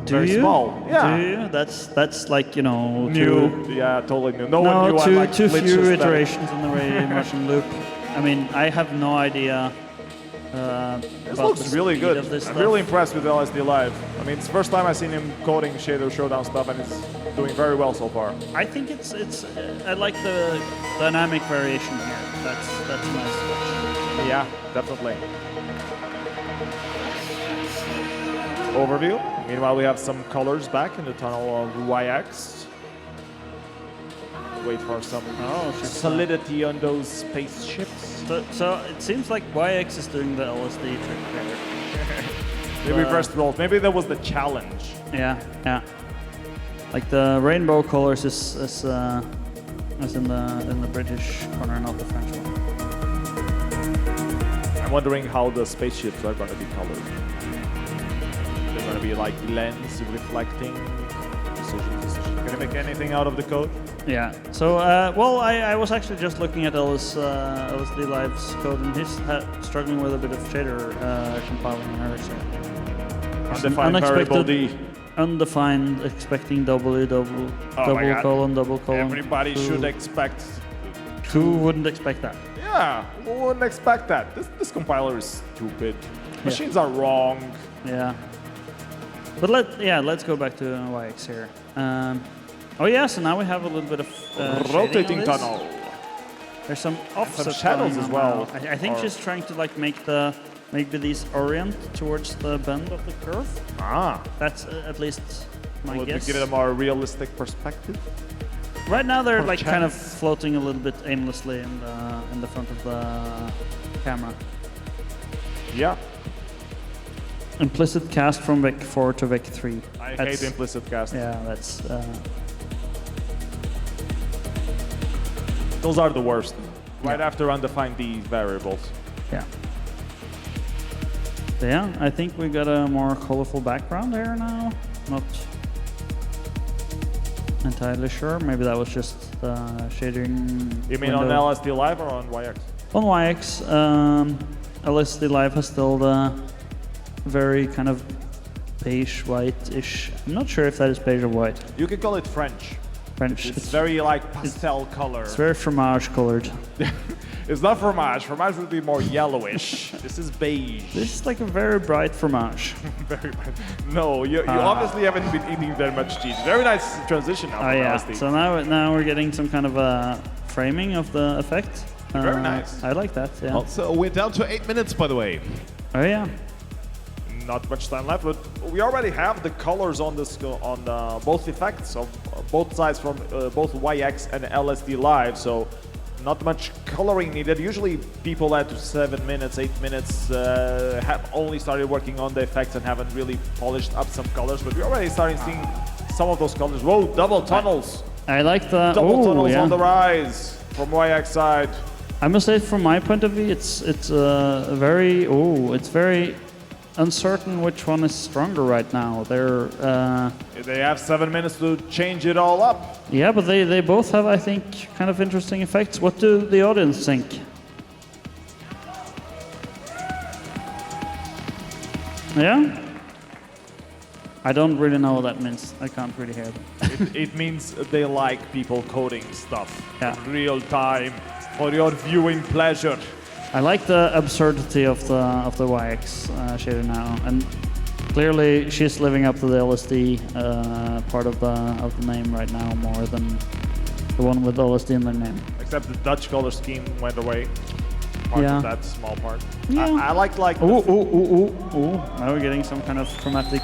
very you? small. Yeah. Do you? That's like New. Yeah, totally new. No one knew I too liked too glitches few then. iterations in the way motion loop. I mean, I have no idea. This about looks the really speed good. of this I'm stuff. really impressed with LSD Live. I mean, it's the first time I've seen him coding Shader Showdown stuff, and it's doing very well so far. I think it's I like the dynamic variation here. That's nice. Yeah, definitely. Overview. Meanwhile, we have some colors back in the tunnel of YX. Wait for some she's solidity on those spaceships. So it seems like YX is doing the LSD trick there. They reversed roles. Maybe that was the challenge. Yeah. Like the rainbow colors is in the British corner, not the French one. I'm wondering how the spaceships are going to be colored. They're going to be like lens reflecting. Can you make anything out of the code? Yeah. So, well, I was actually just looking at LSD Live's code, and he's struggling with a bit of shader compiling errors here. Undefined variable D. Undefined, expecting double God. double colon. Everybody should expect. Who wouldn't expect that? Yeah, who wouldn't expect that? This compiler is stupid. Machines are wrong. Yeah. But let's go back to YX here. Oh yeah, so now we have a little bit of Rotating shading on this. tunnel. There's some offset shadows going as on well, now. I think or- she's trying to like make these orient towards the bend of the curve. That's at least my To guess. give it a more realistic perspective. Right now they're or like kind of chance. floating a little bit aimlessly in the front of the camera. Yeah, Implicit cast from Vec 4 to Vec 3. I hate implicit cast. Yeah, that's. Those are the worst. Right Yeah. after undefined these variables. Yeah. So yeah, I think we got a more colorful background there now. Not entirely sure. Maybe that was just shading. You mean window. on LSD Live or on YX? On YX, LSD Live has still the very kind of beige white-ish. I'm not sure if that is beige or white. You can call it French. French. It's very like pastel color. It's very fromage colored. It's not fromage. Fromage would be more yellowish. This is beige. This is like a very bright fromage. Very bad. No, you obviously haven't been eating very much cheese. Very nice transition now. Oh from yeah. LSD. So now we're getting some kind of a framing of the effect. Very nice. I like that. Yeah. Also, we're down to 8 minutes, by the way. Oh yeah. Not much time left, but we already have the colors on this on both effects of both sides from both YX and LSD Live. So not much coloring needed. Usually people at 7 minutes, 8 minutes have only started working on the effects and haven't really polished up some colors. But we're already starting seeing some of those colors. Whoa, double tunnels! I like the Double ooh, tunnels yeah. on the rise from YX side. I must say, from my point of view, it's very uncertain which one is stronger right now. They have 7 minutes to change it all up. Yeah, but they both have, I think, kind of interesting effects. What do the audience think? Yeah? I don't really know what that means. I can't really hear it. It means they like people coding stuff Yeah. in real time for your viewing pleasure. I like the absurdity of the YX shader now, and clearly she's living up to the LSD part of the name right now more than the one with LSD in their name. Except the Dutch color scheme went away. Part Yeah. of that small part. Yeah. I like Ooh, ooh, ooh, ooh, ooh! Now we're getting some kind of chromatic.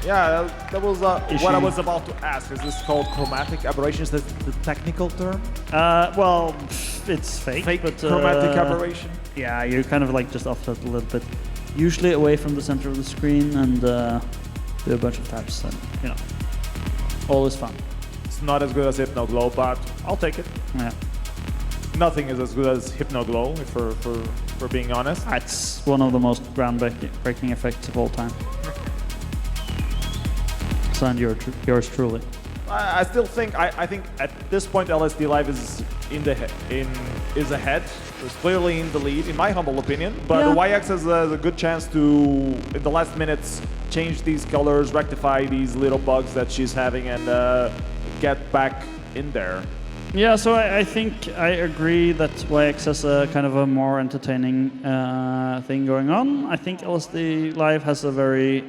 yeah, that was what I Issue. was about to ask. Is this called chromatic aberration? Is that the technical term? Well, it's fake, Fake but chromatic aberration? yeah, you kind of like just offset a little bit, usually away from the center of the screen, and do a bunch of taps, and you know, all is fun. It's not as good as Hypnoglow, but I'll take it. Yeah, Nothing is as good as Hypnoglow, if for being honest. it's one of the most groundbreaking effects of all time. Signed, yours truly. I still think I think at this point LSD Live is is ahead. It's clearly in the lead, in my humble opinion. But Yeah. YX has a good chance to, in the last minutes, change these colors, rectify these little bugs that she's having, and get back in there. Yeah, so I think I agree that YX has a kind of a more entertaining thing going on. I think LSD Live has a very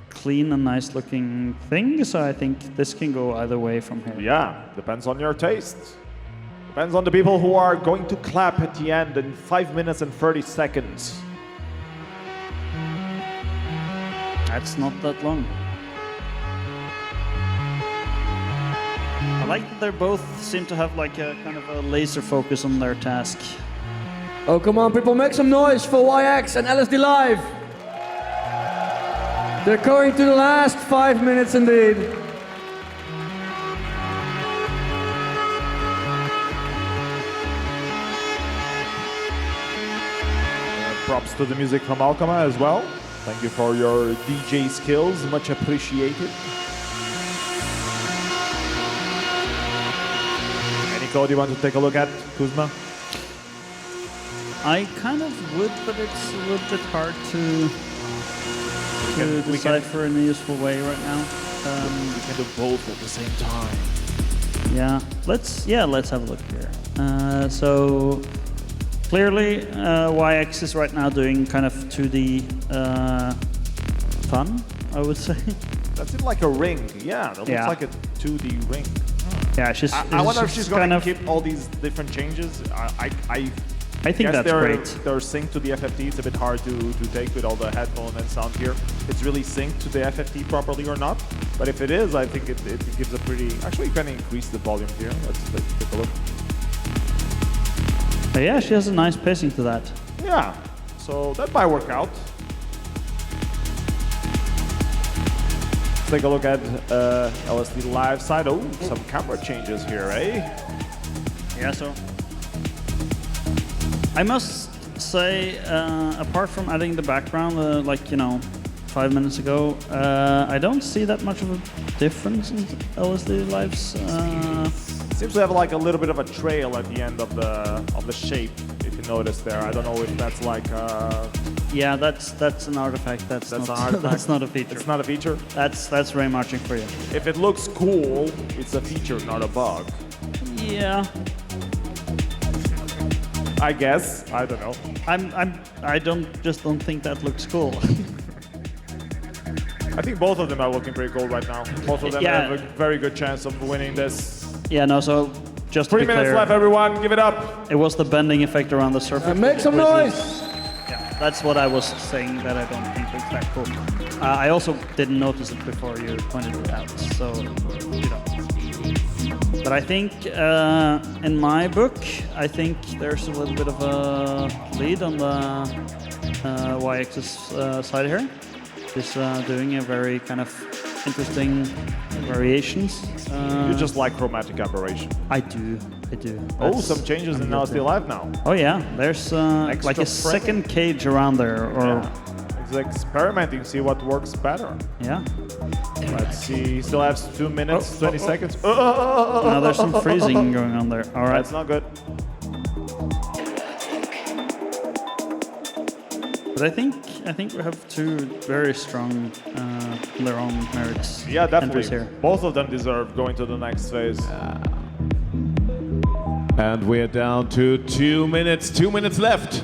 clean and nice looking thing, so I think this can go either way from here. Yeah, depends on your taste. Depends on the people who are going to clap at the end in 5 minutes and 30 seconds. That's not that long. I like that they both seem to have like a kind of a laser focus on their task. Oh, come on, people, make some noise for YX and LSD Live. They're going to the last 5 minutes indeed. Props to the music from Alchema as well. Thank you for your DJ skills, much appreciated. Any code you want to take a look at, Kuzma? I kind of would, but it's a little bit hard to we decipher in a useful way right now. We can do both at the same time. Yeah, let's have a look here. So clearly, YX is right now doing kind of 2D fun, I would say. That seems like a ring. Yeah, that looks Yeah. like a 2D ring. Yeah, she's. I wonder if she's going kind to of. keep all these different changes. I think guess that's they're, great. They're synced to the FFT. It's a bit hard to take with all the headphone and sound here. It's really synced to the FFT properly or not. But if it is, I think it gives a pretty... Actually, you can increase the volume here. Let's take a look. Yeah, she has a nice pacing to that. Yeah, so that might work out. Let's take a look at LSD Live side. Oh, some camera changes here, eh? Yeah, so I must say, apart from adding the background, 5 minutes ago, I don't see that much of a difference in LSD Live's. Seems to have like a little bit of a trail at the end of the shape. If you notice there, I don't know if that's like. Yeah, that's an artifact. That's not, an artifact. That's not a feature. It's not a feature. That's Ray marching for you. If it looks cool, it's a feature, not a bug. Yeah. I guess. I don't know. I don't think that looks cool. I think both of them are looking pretty cool right now. Both of them have a very good chance of winning this. Yeah, no, so just 3 to be minutes clear, left, everyone. Give it up. it was the bending effect around the surface. And make some which noise! is- Yeah, that's what I was saying that I don't think looks that cool. I also didn't notice it before you pointed it out, so, you know. But I think, in my book, I think there's a little bit of a lead on the Y-axis side here. Is doing a very kind of interesting variations. You just like chromatic aberration. I do. Oh, That's- some changes I'm in guilty. LSD Live now. Oh yeah, there's like Extra a second cage around there, or Yeah. It's experimenting, see what works better. yeah. Let's see. He still has 2 minutes, 20 seconds. Now there's some freezing going on there. All right. That's not good. But I think we have two very strong on their own merits. Yeah, entries definitely. here. Both of them deserve going to the next phase. And we're down to 2 minutes. 2 minutes left.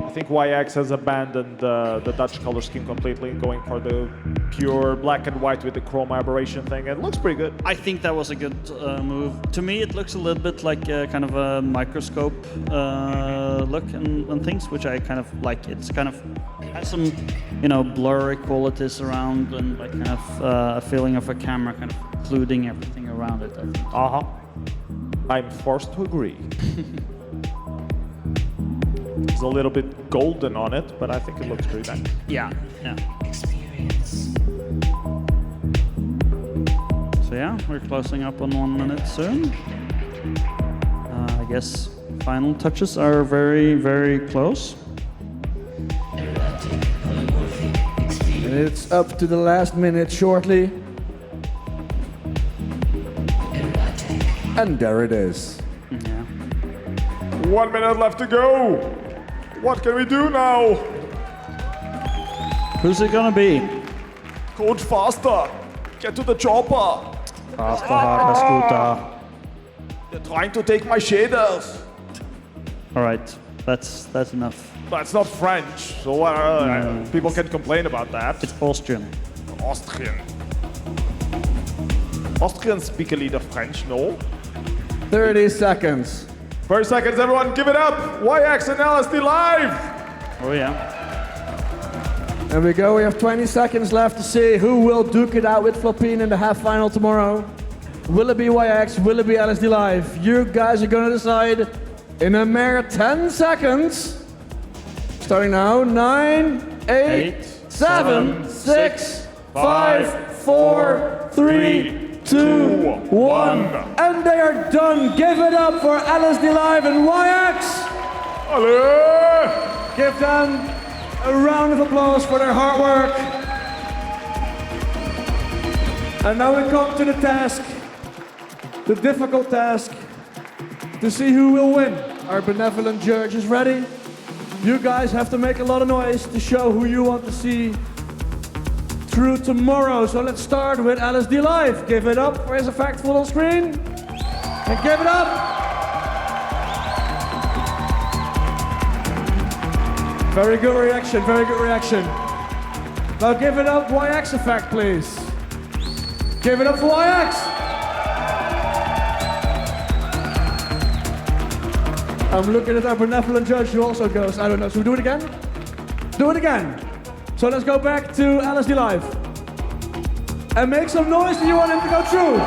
I think YX has abandoned the Dutch color scheme completely, going for the pure black and white with the chroma aberration thing. It looks pretty good. I think that was a good move. To me, it looks a little bit like a, kind of a microscope look and things, which I kind of like. It's kind of has some, blurry qualities around, and like kind of a feeling of a camera kind of including everything around it. I think. Uh-huh. I'm forced to agree. It's a little bit golden on it, but I think it looks pretty nice. Yeah. So yeah, we're closing up on 1 minute soon. I guess final touches are very, very close. It's up to the last minute shortly. And there it is. Yeah. 1 minute left to go. What can we do now? Who's it gonna be? Coach faster. Get to the chopper. Faster, harder, scooter. They're trying to take my shaders. All right, that's enough. That's not French, so people can complain about that. It's Austrian. Austrian. Austrians speak a little French, no? 30 seconds. 30 seconds, everyone, give it up! YX and LSD Live! Oh yeah. There we go. We have 20 seconds left to see who will duke it out with Flopine in the half final tomorrow. Will it be YX? Will it be LSD Live? You guys are going to decide in a mere 10 seconds. Starting now. 9, 8, 7, 6, 5, 4, 3, 2, 1. And they are done. Give it up for LSD Live and YX. Allez! Give them a round of applause for their hard work. And now we come to the task, the difficult task, to see who will win. Our benevolent judge is ready. You guys have to make a lot of noise to show who you want to see through tomorrow. So let's start with LSD Live. Give it up. Where's the fact full on screen? And give it up. Very good reaction, very good reaction. Now give it up, YX effect, please. Give it up for YX. I'm looking at our benevolent judge who also goes, I don't know, should we do it again? Do it again. So let's go back to LSD Live. And make some noise if you want him to go through.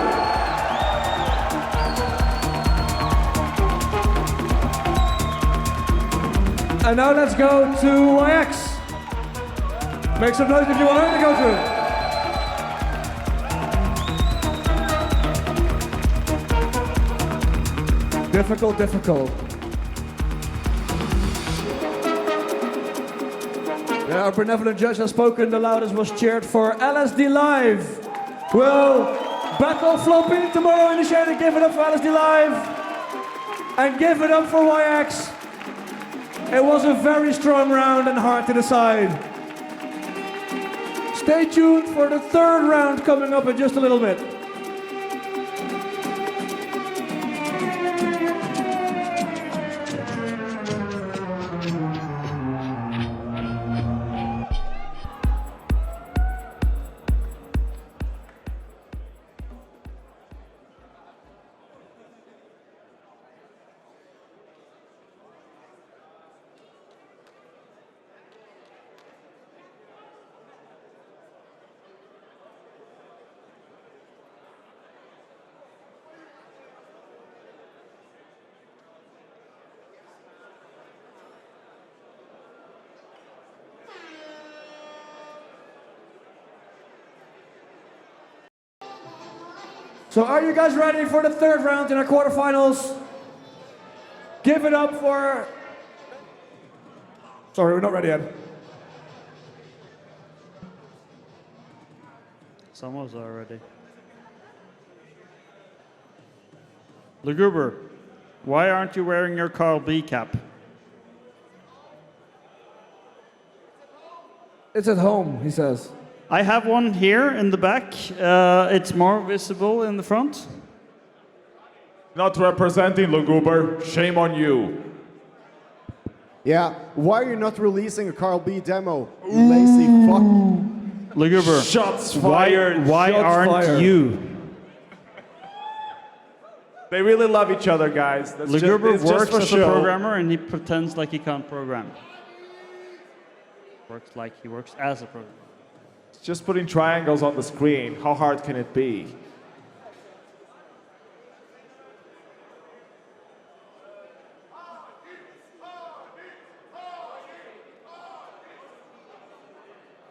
And now let's go to YX. Make some noise if you want him to go through. Difficult, difficult. Yeah, our benevolent judge has spoken. The loudest was cheered for LSD Live. Will battle Floppy tomorrow in the shade. Give it up for LSD Live. And give it up for YX. It was a very strong round and hard to decide. Stay tuned for the third round coming up in just a little bit. So are you guys ready for the third round in our quarterfinals? Give it up for... Sorry, we're not ready yet. Some of us are ready. Luguber, why aren't you wearing your Carl B cap? It's at home, he says. I have one here in the back. It's more visible in the front. Not representing Luguber. Shame on you. Yeah, why are you not releasing a Carl B demo, you lazy fuck? Luguber, Shots fired. why Shots aren't fired. you? They really love each other, guys. That's Luguber it's just works for as a show. programmer and he pretends like he can't program. Works like he works as a programmer. Just putting triangles on the screen. How hard can it be?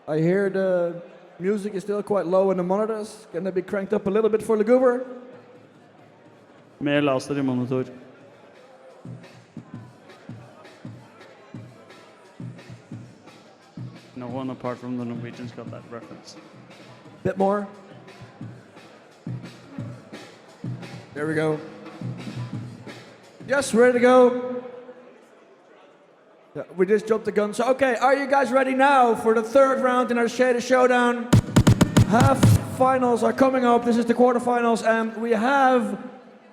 I hear the music is still quite low in the monitors. Can that be cranked up a little bit for Luguber? Mer laser i monitor. No one apart from the Norwegians got that reference. Bit more. There we go. Yes, ready to go. Yeah, we just jumped the gun. So, okay, are you guys ready now for the third round in our Shaded Showdown? Half finals are coming up. This is the quarterfinals, and we have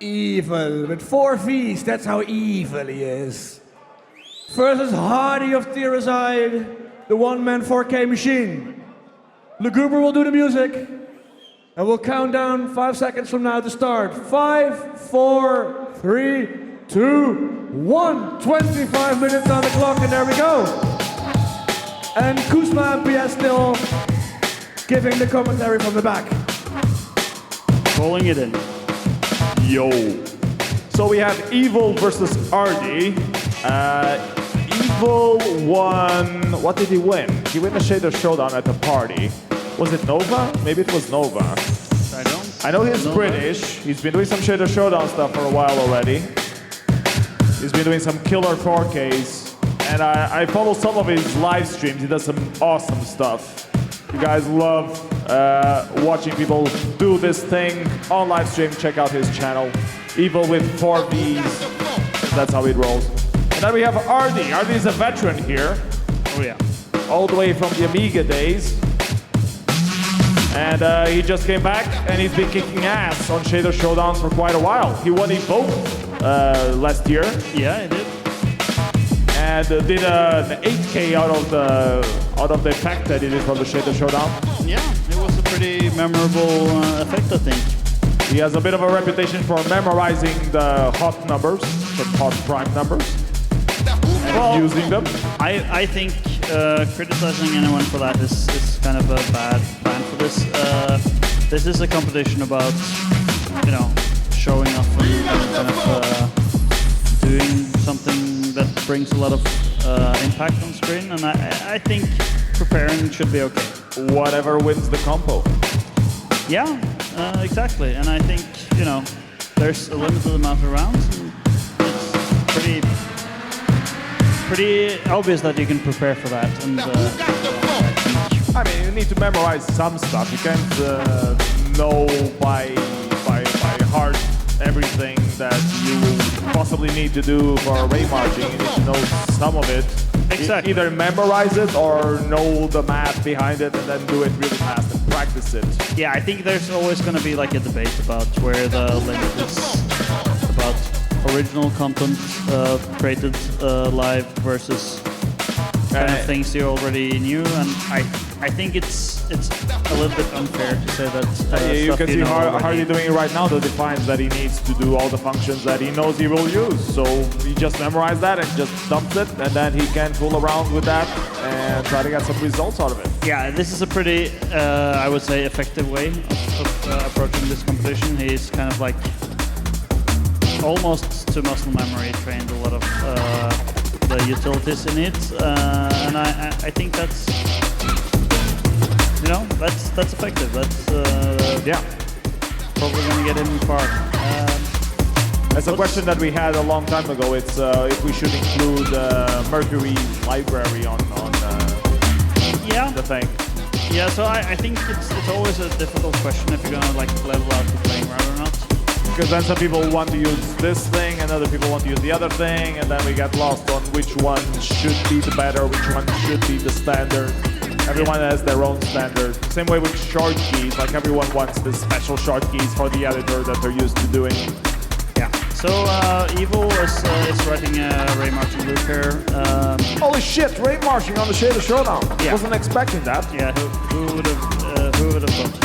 Evil with 4 V's. That's how evil he is. Versus Hardy of Theorizide, the one-man 4K machine. Luguber will do the music, and we'll count down 5 seconds from now to start. 5, 4, 3, 2, 1. 25 minutes on the clock, and there we go. And Kuzma and PS still giving the commentary from the back. Calling it in. Yo. So we have Evil versus Ardy. Evil won. What did he win? He won the Shader Showdown at the party. Was it Nova? Maybe it was Nova. I know he's British. He's been doing some Shader Showdown stuff for a while already. He's been doing some killer 4Ks. And I follow some of his live streams. He does some awesome stuff. You guys love watching people do this thing on live stream. Check out his channel. Evil with 4 V's. That's how it rolls. And then we have Ardy. Ardy is a veteran here. Oh yeah. All the way from the Amiga days. And he just came back and he's been kicking ass on Shader Showdowns for quite a while. He won Evoke last year. Yeah, he did. And did an 8K out of the effect that he did from the Shader Showdown. Yeah, it was a pretty memorable effect, I think. He has a bit of a reputation for memorizing the hot numbers, the hot prime numbers, and using them. I think criticizing anyone for that is kind of a bad plan for this. This is a competition about, you know, showing off and kind of doing something that brings a lot of impact on screen, and I think preparing should be okay. Whatever wins the compo. Yeah, exactly. And I think, you know, there's a limited amount of rounds. And pretty obvious that you can prepare for that. And I mean, you need to memorize some stuff. You can't know by heart everything that you possibly need to do for ray marching. You need to know some of it. Exactly. Either memorize it or know the math behind it and then do it really fast and practice it. yeah, I think there's always going to be like a debate about where the limit is about original content created live versus kind of things you already knew, and I think it's a little bit unfair to say that You stuff can see how already. you're doing it right now that defines that he needs to do all the functions that he knows he will use. So he just memorize that and just dumps it, and then he can fool around with that and try to get some results out of it. Yeah, this is a pretty, I would say, effective way of approaching this competition. He's kind of like almost to muscle memory trained a lot of the utilities in it, and I think that's, you know, that's effective. That's Yeah. probably going to get him far. That's a question that we had a long time ago. It's if we should include Mercury library on Yeah. the thing. Yeah, so I think it's always a difficult question if you're gonna like level out the playing route or not. Because then some people want to use this thing and other people want to use the other thing, and then we get lost on which one should be the better, which one should be the standard. Everyone has their own standard. Same way with short keys, like everyone wants the special short keys for the editor that they're used to doing. Yeah. So Evil is writing a Ray marching loop here. Holy shit, ray marching on the Shader Showdown. Yeah. Wasn't expecting that. Yeah, who would have thought?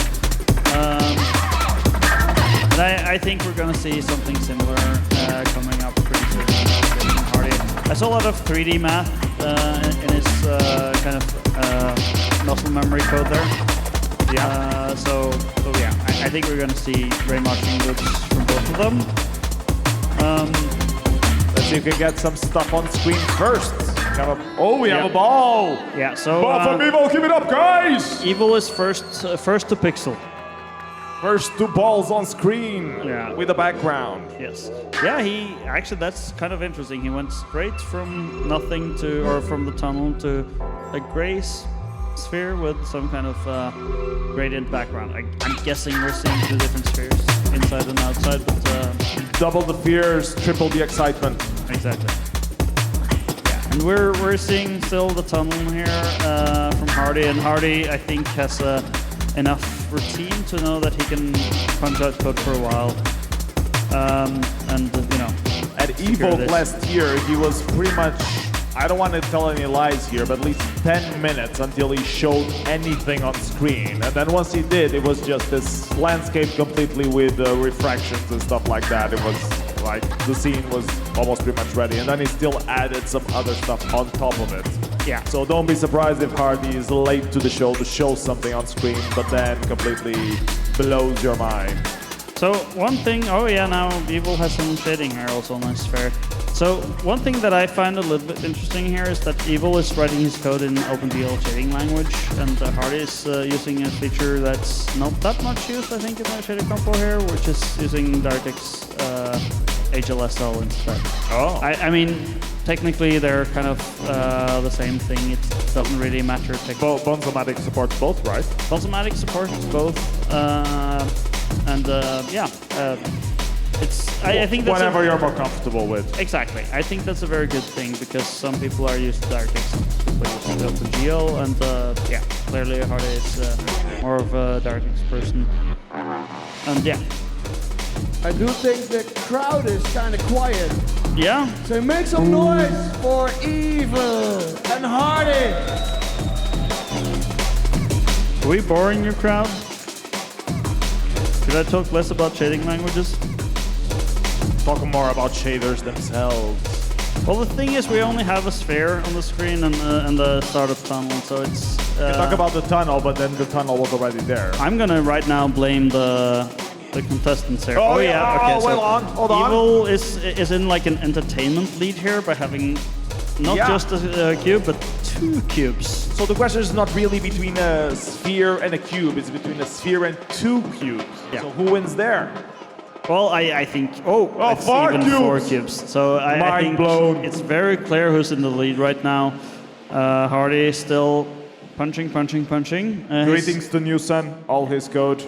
And I think we're gonna see something similar coming up pretty soon. Hardy. I saw a lot of 3D math in his kind of muscle memory code there. Yeah. So yeah, I think we're gonna see Ray marching loops from both of them. Let's see if we can get some stuff on screen first. We have Yeah. a ball. Yeah. So Ball from Evil, keep it up, guys. Evil is first to pixel. First two balls on screen Yeah. with a background. Yes. Yeah, he actually, that's kind of interesting. He went straight from nothing to, or from the tunnel to a gray sphere with some kind of gradient background. I'm guessing we're seeing two different spheres, inside and outside, but Double the fears, triple the excitement. exactly. Yeah. And we're seeing still the tunnel here from Hardy, and Hardy, I think, has enough routine to know that he can punch out code for a while. And you know, At figure Evo this. last year, he was pretty much, I don't want to tell any lies here, but at least 10 minutes until he showed anything on screen. And then once he did, it was just this landscape completely with refractions and stuff like that. It was like the scene was almost pretty much ready. And then he still added some other stuff on top of it. Yeah. So don't be surprised if Hardy is late to the show to show something on screen, but then completely blows your mind. So one thing, oh yeah, now Evil has some shading here also on his sphere. So one thing that I find a little bit interesting here is that Evil is writing his code in OpenGL shading language, and Hardy is using a feature that's not that much used, I think, in the shader compo here, which is using DirectX HLSL instead. Oh. I mean, technically they're kind of the same thing. It doesn't really matter. Bonzomatic supports both, right? Bonzomatic supports both, it's. I think that's whatever you're more comfortable with. Exactly. I think that's a very good thing because some people are used to DirectX, some people are used to OpenGL, and yeah, clearly Hardy is more of a DirectX person. And yeah. I do think the crowd is kind of quiet. Yeah. So make some noise for Evil and Hardy. Are we boring your crowd? Should I talk less about shading languages? Talk more about shaders themselves. Well, the thing is, we only have a sphere on the screen and the startup tunnel, so it's. Talk about the tunnel, but then the tunnel was already there. I'm gonna right now blame the contestants here. Oh, yeah. Okay. Oh, So hold on. Evil is in like an entertainment lead here by having not Yeah. just a cube, but two cubes. So the question is not really between a sphere and a cube, it's between a sphere and two cubes. Yeah. So who wins there? Well, I think it's four even 4 cubes. cubes. So I Mind think blown. it's very clear who's in the lead right now. Hardy is still punching. His- Greetings to Newson, all his code.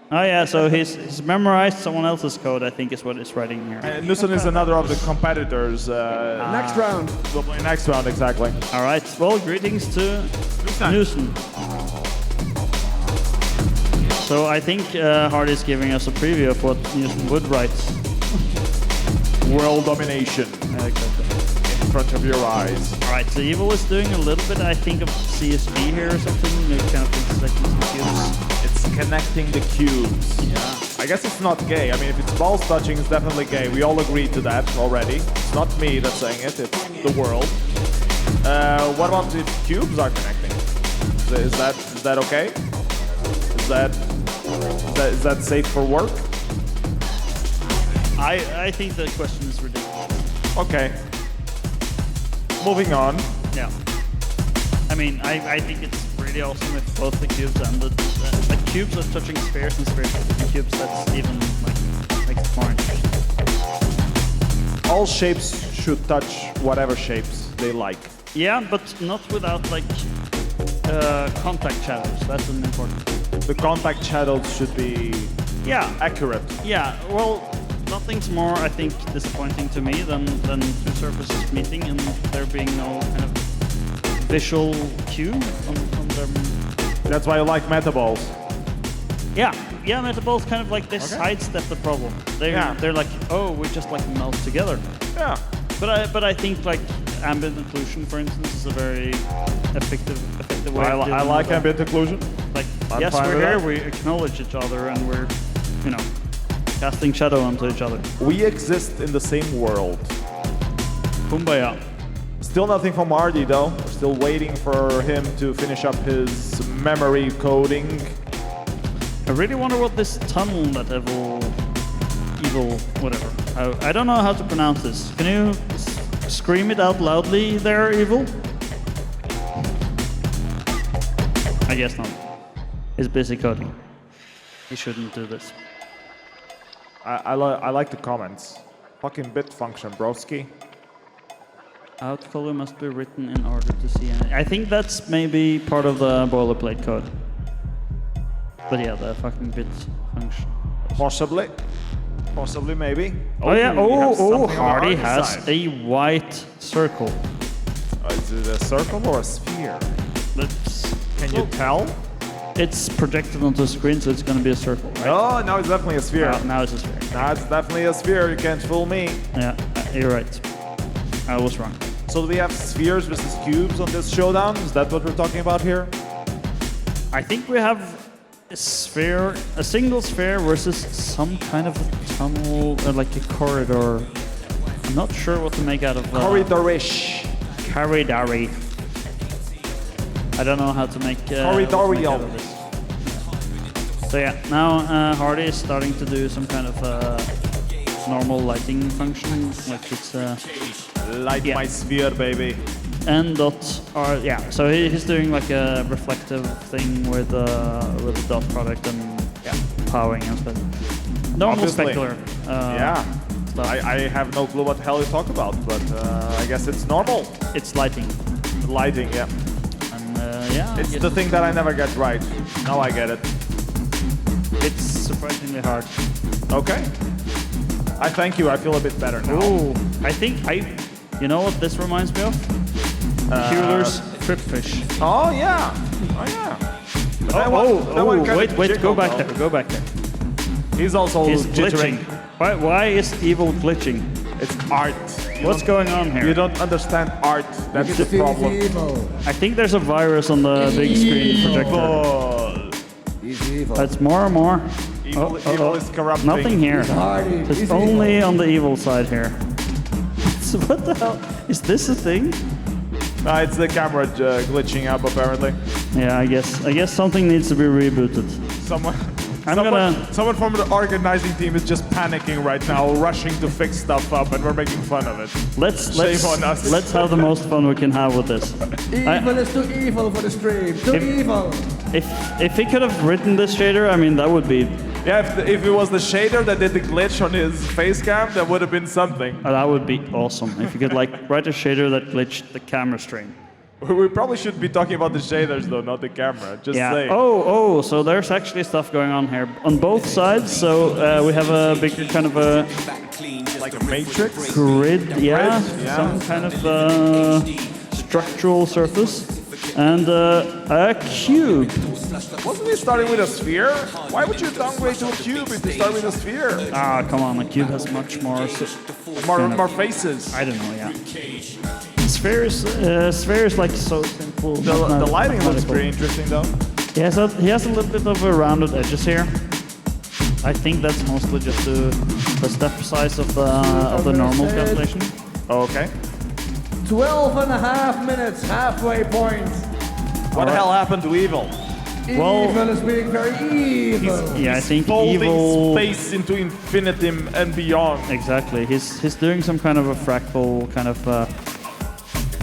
Oh yeah, so he's memorized someone else's code, I think is what it's writing here. Newson is another of the competitors. Next round. We'll play next round, exactly. All right, well, greetings to Newson. So I think Hardy is giving us a preview of what Newson would write. World domination Exactly. in front of your eyes. All right, so Evil is doing a little bit, I think, of CSV here or something. Maybe kind of intersecting some cubes. It's connecting the cubes. Yeah. I guess it's not gay. I mean, if it's balls touching, it's definitely gay. We all agreed to that already. It's not me that's saying it, it's the world. What about if cubes are connecting? Is that okay? Is that safe for work? I think the question is ridiculous. Okay. Moving on. Yeah. I mean, I think it's really awesome if both the cubes and the cubes are touching spheres and spheres touching cubes. That's even like makes it more interesting. All shapes should touch whatever shapes they like. Yeah, but not without like contact shadows. That's an important. The contact shadows should be Yeah. accurate. Yeah. Well, nothing's more, I think, disappointing to me than two surfaces meeting and there being no kind of visual cue on them. That's why I like metaballs. Yeah, Metabol's kind of like they sidestep the problem. They're like, oh, we just like melt together. Yeah. But I think like ambient occlusion, for instance, is a very effective way. of I dealing like with that. ambient occlusion. Like, I'm yes, fine we're with here, that. we acknowledge each other, and we're, casting shadow onto each other. We exist in the same world. Kumbaya. Still nothing from Marty though. We're still waiting for him to finish up his memory coding. I really wonder what this tunnel that evil, whatever. I don't know how to pronounce this. Can you scream it out loudly there, Evil? I guess not. He's busy coding. He shouldn't do this. I like the comments. Fucking bit function, broski. Out color must be written in order to see any. I think that's maybe part of the boilerplate code. But yeah, the fucking bit function. Possibly. Possibly, maybe. Oh yeah, we have something on the Hardy Hardy has side. a white circle. Is it a circle or a sphere? Can you tell? It's projected onto the screen, so it's going to be a circle, right? Oh, now it's definitely a sphere. Now it's a sphere. Now it's definitely a sphere. You can't fool me. Yeah, you're right. I was wrong. So do we have spheres versus cubes on this showdown? Is that what we're talking about here? I think we have a sphere, a single sphere versus some kind of a tunnel, like a corridor. I'm not sure what to make out of Corridorish. Corridor. I don't know how to make Corridorial. out of this. So yeah, now Hardy is starting to do some kind of normal lighting function, like it's Light Yeah. my sphere, baby. and dot are So he's doing like a reflective thing with the dot product and powering and stuff. Normal Obviously. specular. Yeah. stuff. I have no clue what the hell you talk about, but I guess it's normal. It's lighting, Lighting, yeah. and I It's guess the thing that I never get right. Now I get it. it's surprisingly hard. Okay. I thank you. I feel a bit better now. Ooh, I think you know what this reminds me of? Keeler's tripfish. Oh yeah. Oh yeah. That one kinda Wait, go jiggled, back though. there, go back there. He's also He's jittering. glitching. Why is Evil glitching? It's art. What's going on here? You don't understand art. That's the problem. I think there's a virus on the big screen projector. Oh, That's more and more. evil is corrupting. Nothing here. It's only on the evil side here. So what the hell? Is this a thing? It's the camera glitching up apparently. Yeah, I guess something needs to be rebooted. Someone from the organizing team is just panicking right now, rushing to fix stuff up, and we're making fun of it. Shame on us. Let's have the most fun we can have with this. Evil is too evil for the stream. Too If- evil. If he could have written this shader, I mean that would be Yeah, if it was the shader that did the glitch on his face cam, that would have been something. That would be awesome if you could like write a shader that glitched the camera stream. We probably should be talking about the shaders though, not the camera. Just Yeah. saying. Oh, so there's actually stuff going on here on both sides. So we have a bigger kind of a Like a matrix. grid, yeah, yeah. some kind of structural surface, and a cube. Wasn't he starting with a sphere? Why would you downgrade to a cube if you start with a sphere? Ah, come on, a cube has much more. More faces. I don't know, yeah. Sphere is like so simple. The lighting looks mathematical. pretty interesting though. He has a little bit of a rounded edges here. I think that's mostly just the step size of the normal calculation. Okay. 12.5 minutes, halfway point. What the hell happened to Evil? Well- Evil is being very evil. Yeah, I think Folding Evil. space into infinitum and beyond. Exactly. He's doing some kind of a fractal kind of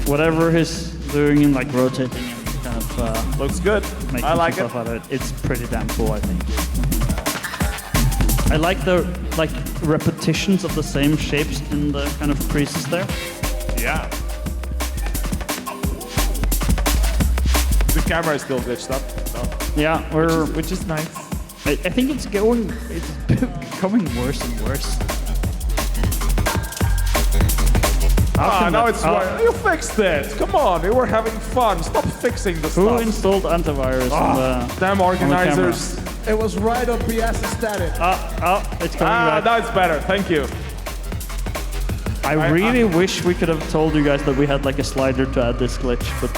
whatever he's doing in like rotating and kind of Looks good. making I like some it. stuff out of it. It's pretty damn cool, I think. I like the repetitions of the same shapes in the kind of creases there. Yeah. The camera is still glitched up, so. Yeah, Which is nice. I think it's becoming worse and worse. Ah, can now that- it's right. You fixed it. Come on, we were having fun. Stop fixing the Who stuff. installed antivirus on the? Damn organizers. It was right up BS static. It's coming back. Now it's better. Thank you. I really wish we could have told you guys that we had like a slider to add this glitch, but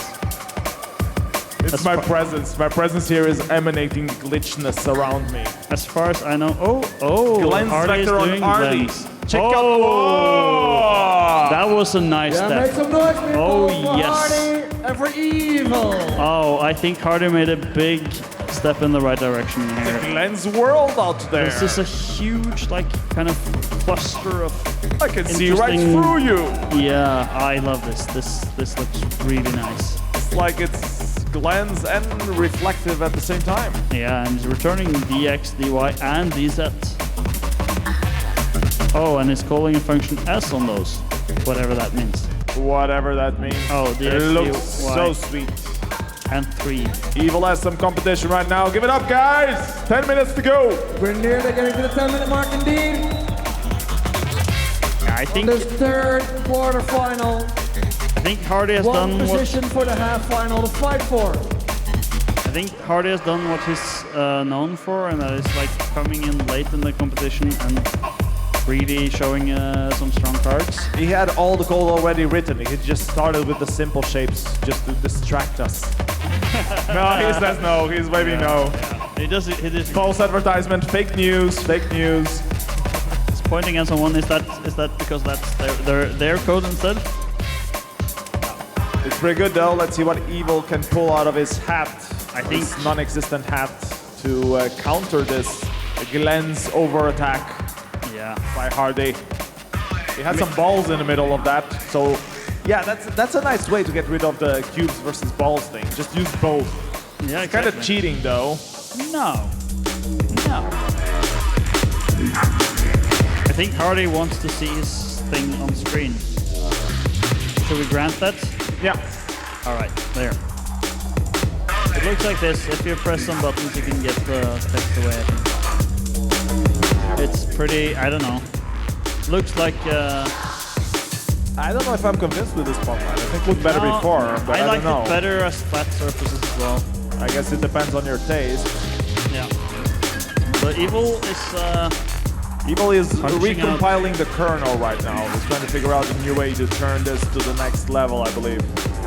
It's That's my fu- presence. My presence here is emanating glitchness around me. as far as I know, Glenn's Hardy is vector on doing Hardy. Glenn's. Check out. Oh, that was a nice Yeah, step. make some noise, people, Oh, for yes. Hardy and for Evil. Oh, I think Hardy made a big step in the right direction here. Glenn's world out there. This is a huge, like, kind of cluster of. I can see right interesting- through you. Yeah, I love this. This looks really nice. It's like it's Glenn's and reflective at the same time. Yeah, and he's returning dx, dy, and dz. Oh, and he's calling a function s on those, whatever that means. Whatever that means. Oh, it dx, looks dy, so sweet. and 3. Evil has some competition right now. Give it up, guys. 10 minutes to go. We're nearly getting to the 10-minute mark indeed. I think This third quarterfinal. Hardy has One done what position for the half final to fight for. I think Hardy has done what he's known for, and that is like coming in late in the competition and really showing some strong cards. He had all the code already written. He just started with the simple shapes just to distract us. No, he says no. He's waving no. He does. He did. False advertisement, fake news, fake news. He's pointing at someone. Is that because that's their code instead? It's pretty good though. Let's see what Evil can pull out of his hat. I think- His non-existent hat to counter this Glenn's over attack Yeah. by Hardy. He had some balls in the middle of that, so yeah, that's a nice way to get rid of the cubes versus balls thing. Just use both. Yeah. It's kind of cheating though. No. I think Hardy wants to see his thing on screen. Should we grant that? Yeah. All right. There. It looks like this. If you press some buttons, you can get the text away. I think. It's pretty. I don't know. Looks like. I don't know if I'm convinced with this spotlight. I think it looked better No, before, but I like don't know. it better as flat surfaces as well. I guess it depends on your taste. Yeah. The Evil is. Evil is Punching out. recompiling the kernel right now. He's trying to figure out a new way to turn this to the next level, I believe.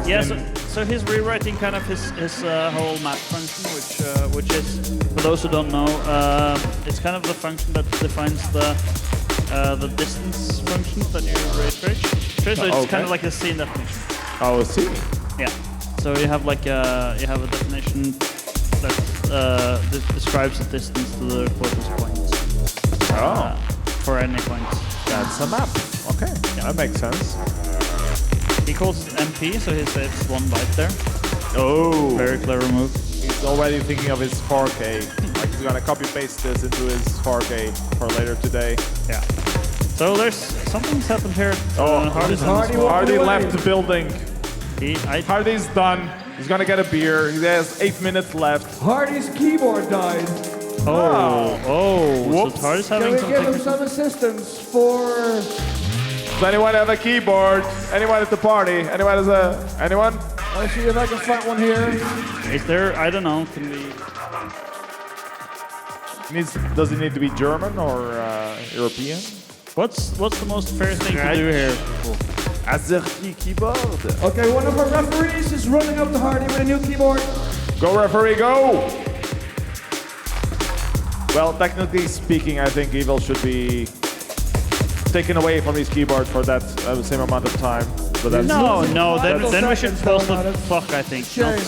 Yeah, And- so he's rewriting kind of his whole map function, which is, for those who don't know, it's kind of the function that defines the distance function that you ray trace. So it's Okay. kind of like a scene definition. Oh, I see. Yeah. So you have like a definition that describes the distance to the closest point. Oh, For any point. that's a map. Okay, that makes sense. He calls it MP, so he saves 1 byte there. Oh, Very clever move. he's he's already thinking of his 4K. Like he's gonna copy paste this into his 4K for later today. Yeah. So there's something's happened here. Hardy's Hardy left the building. I Hardy's done. He's gonna get a beer. He has 8 minutes left. Hardy's keyboard died. So Hardy's Can having we some give him technical... some assistance for... Does anyone have a keyboard? Anyone at the party? Anyone has a... Anyone? Let's see if I can find one here. Is there, I don't know, can we... Does it need to be German or European? What's the most fair thing to do here? AZERTY keyboard. Okay, one of our referees is running up to Hardy with a new keyboard. Go referee, go! Well, technically speaking, I think Evil should be taken away from his keyboard for that same amount of time. But that's No, then we should seconds pause going on the it. clock, I think. Shame.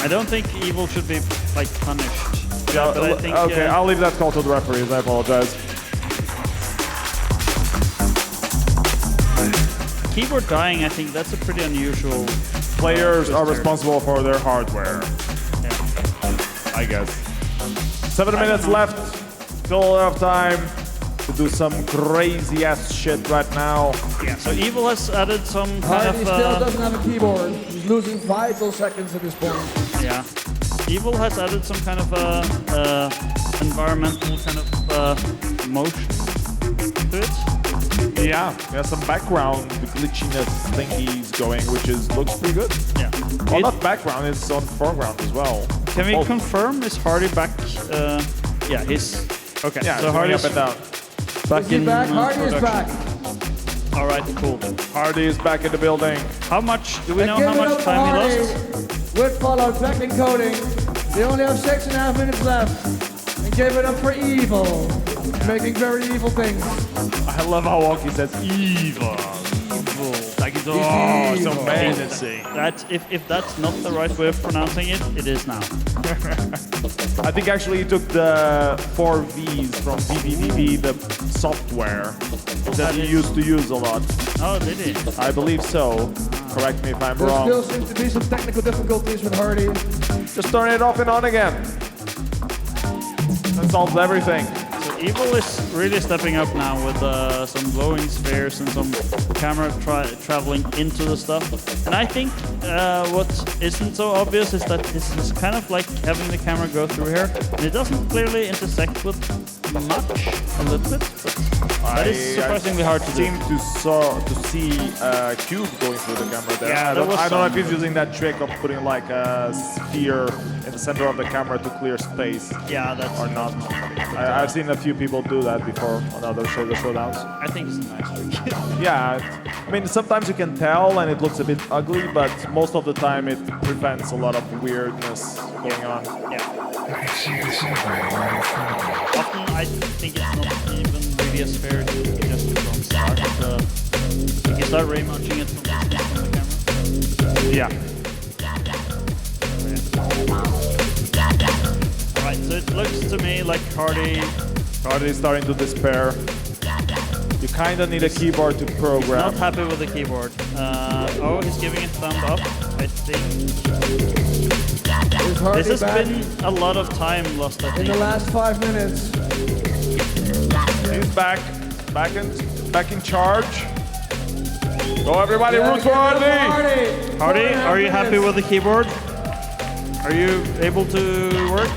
I don't think Evil should be, like, punished. Yeah, But I think... okay, I'll leave that call to the referees. I apologize. Keyboard dying, I think that's a pretty unusual... Players are twister. responsible for their hardware, Yeah. I guess. 7 minutes left. Still a lot of time to do some crazy ass shit right now. Yeah, so Evil has added some kind Hardy of... still doesn't have a keyboard. He's losing vital seconds at this point. Yeah. Evil has added some kind of environmental kind of motion to it. Yeah, there's some background glitchiness thingies going, which looks pretty good. Yeah. Well, not background, it's on foreground as well. Can we Both. confirm, is Hardy back? Yeah, he's... Okay, Yeah, so so Hardy's up and down. back Is he in back? Hardy is production. back. All right, cool. Hardy is back in the building. How much, do we And know give how it up much to time he Hardy lost? with Fallout back in coding. They only have 6.5 minutes left. And give it up for Evil. Making very evil things. I love how Walkie says evil. Like it's so evil. menacing. That, if that's not the right way of pronouncing it, it is now. I think actually he took the 4 V's from VVVV, the software that he used to use a lot. Oh, did he? I believe so. Correct me if I'm There wrong. still seems to be some technical difficulties with Hardy. Just turn it off and on again. That solves everything. So Evil is really stepping up now with some glowing spheres and some camera traveling into the stuff. And I think what isn't so obvious is that this is kind of like having the camera go through here. And it doesn't clearly intersect with much, a little bit, but that is surprisingly hard to do. seem to see a cube going through the camera there. Yeah, I there don't, was I don't know if some. he's using that trick of putting like a sphere in the center of the camera to clear space Yeah, that's or not. I've seen a few people do that before on other showdowns. I think it's a nice trick. Yeah, I mean sometimes you can tell and it looks a bit ugly, but most of the time it prevents a lot of weirdness going on. Yeah. Often I think it's not even really a sphere, it's just from start. You can start rematching it from the camera. Yeah. Alright, so it looks to me like Hardy... Hardy is starting to despair. You kind of need a keyboard to program. Not happy with the keyboard. Oh, he's giving it thumb up, I think. Is Hardy This has back been a lot of time lost, I in think. the last 5 minutes? He's back in charge. Go everybody, Yeah, root for give it up Hardy! Hardy, 4.5 are you happy minutes. with the keyboard? Are you able to work?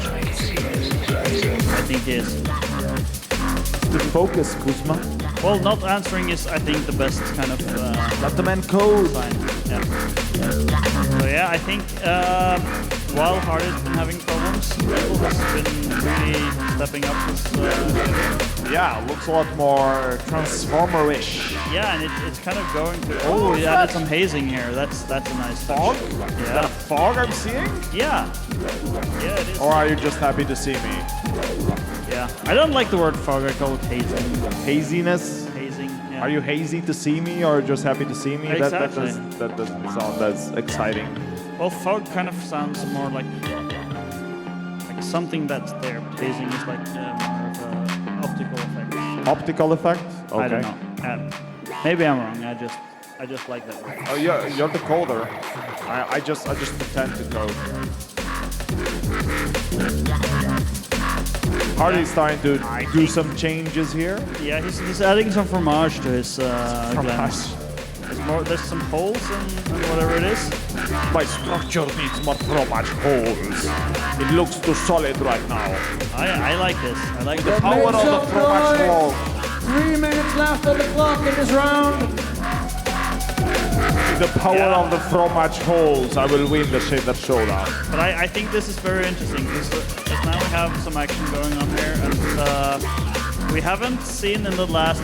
I think he is. The focus, Kuzma. Well, not answering is, I think, the best kind of Let the man code. sign. Yeah. So yeah, I think while Hardy's been having problems, Evil has been really stepping up his... Yeah, looks a lot more Transformer-ish. yeah, and it's kind of going to... Oh, he added some hazing here. That's a nice touch. Fog? Is that Yeah. a fog I'm seeing? Yeah. Yeah, it is. Or are you just happy to see me? Yeah. I don't like the word fog, I call it hazing. Haziness? Hazing, yeah. Are you hazy to see me or just happy to see me? Exactly. That doesn't sound as exciting. Well, fog kind of sounds more like something that's there. Hazing is like more of an optical effect. Optical effect? Okay. I don't know. Maybe I'm wrong. I just I just like that word. Oh, you're the coder. I just pretend to code. Hardy's starting to do some changes here. Yeah, he's adding some fromage to his glance. There's some holes and whatever it is. My structure needs more fromage holes. It looks too solid right now. I like this. I like The the power of the some fromage noise. hole. 3 minutes left on the clock in this round. With the power of the fromage holes, I will win the Shader Showdown. But I think this is very interesting because now we have some action going on here, and we haven't seen in the last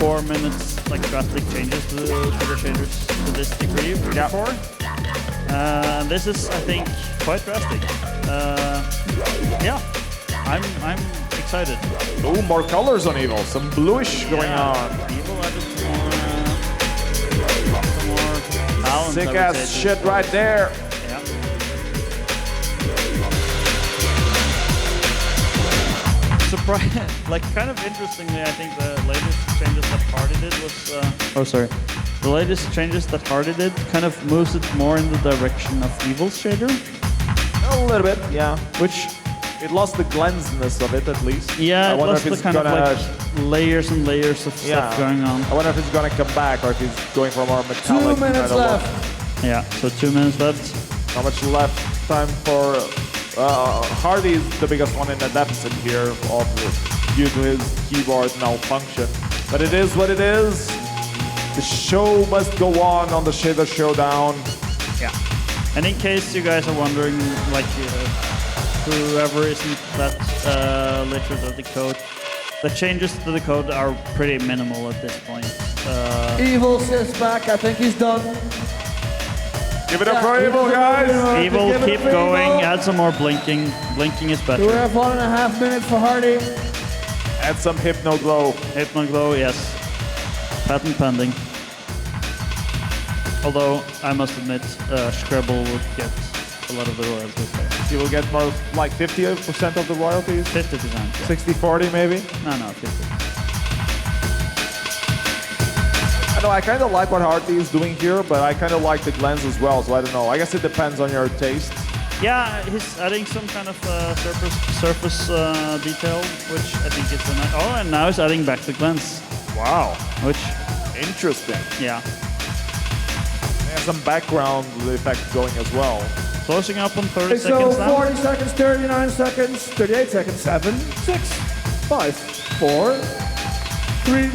4 minutes like drastic changes to the shaders to this degree before. This is, I think, quite drastic. Yeah, I'm excited. Ooh, more colors on Evil. Some bluish going on. Evil added some more balance. Sick I would ass say, to shit this. right there. Yeah. Like kind of interestingly, I think the latest changes that Hardy did was. The latest changes that Hardy did kind of moves it more in the direction of Evil's shader, A little bit, yeah. Which it lost the glance-ness of it at least. yeah, I it wonder lost if the it's kind of gonna. like layers and layers of stuff going on. I wonder if it's gonna come back or if it's going for more 2 metallic. minutes kind of left. look. Yeah, so 2 minutes left. How much left time for Hardy is the biggest one in the deficit here due to his keyboard malfunction. But it is what it is. The show must go on the Shader Showdown. Yeah. And in case you guys are wondering, like whoever isn't that literate of the code, the changes to the code are pretty minimal at this point. Evil sits back. I think he's done. Give it up for Evil, guys! Evil, Give it keep up for going, Evil. add some more blinking. Blinking is We better. have 1.5 minutes for Hardy. Add some Hypno Glow. Hypnoglow, yes. Patent pending. Although, I must admit, Scrabble would get a lot of the royalties there. He will get more like 50% of the royalties. 50%. Yeah. 60-40 maybe. No, 50. I know, I kind of like what Hardy is doing here, but I kind of like the glance as well, so I don't know. I guess it depends on your taste. Yeah, he's adding some kind of surface detail, which I think is a nice. Oh, and now he's adding back the glance, Wow. which, Interesting. yeah. And some background effect going as well. Closing up on 30 So seconds now. 40 seconds, 39 seconds, 38 seconds, 7, 6, 5, 4, 3,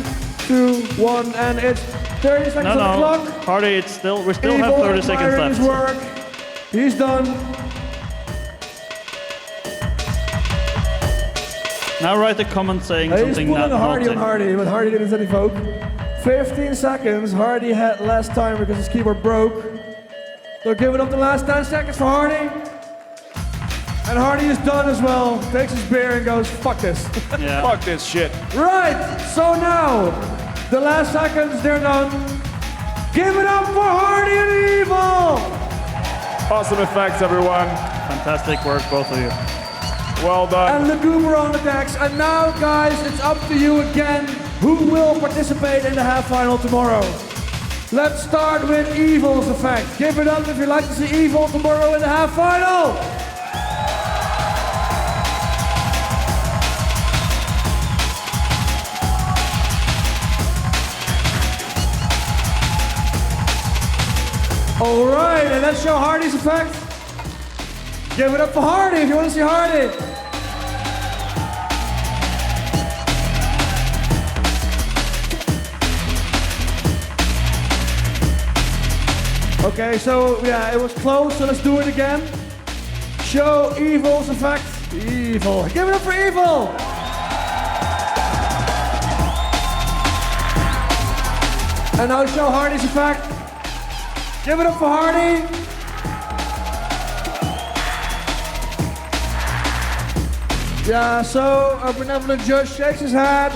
2, 1, and it's 30 seconds No, on the no, clock. Hardy, we still have 30 seconds admiring his left. work. He's done. Now write a comment saying He's something pulling not a Hardy on naughty. Hardy, but Hardy didn't set any vote. 15 seconds. Hardy had less time because his keyboard broke. So give it up the last 10 seconds for Hardy. And Hardy is done as well. Takes his beer and goes, fuck this. Yeah. Fuck this shit. Right, so now, the last seconds, they're done. Give it up for Hardy and Evil! Awesome effects, everyone. Fantastic work, both of you. Well done. And the Goober on the decks. And now, guys, it's up to you again. Who will participate in the half final tomorrow? Let's start with Evil's effect. Give it up if you'd like to see Evil tomorrow in the half final. All right, and let's show Hardy's effect. Give it up for Hardy if you want to see Hardy. Okay, so yeah, it was close, so let's do it again. Show Evil's effect. Evil. Give it up for Evil! And now show Hardy's effect. Give it up for Hardy. Yeah, so a benevolent judge shakes his head.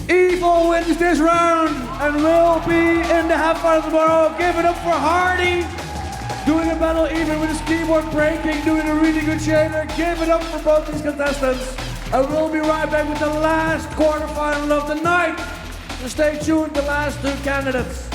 Evil wins this round and will be in the half final tomorrow. Give it up for Hardy. Doing a battle even with his keyboard breaking, doing a really good shader. Give it up for both these contestants. And we'll be right back with the last quarterfinal of the night. So stay tuned, the last two candidates.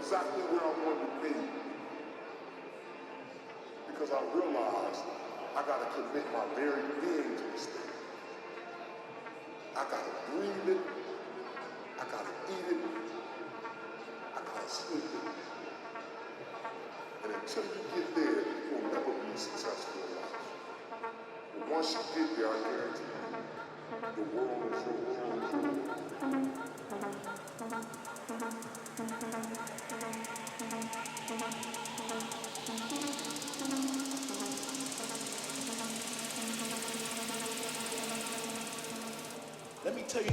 exactly where I want to be. Because I realized I gotta commit my very being to this thing. I gotta breathe it, I gotta eat it, I gotta sleep it. And until you get there, you'll never be successful in life. But once you get there, I guarantee you, the world is yours. Let me tell you.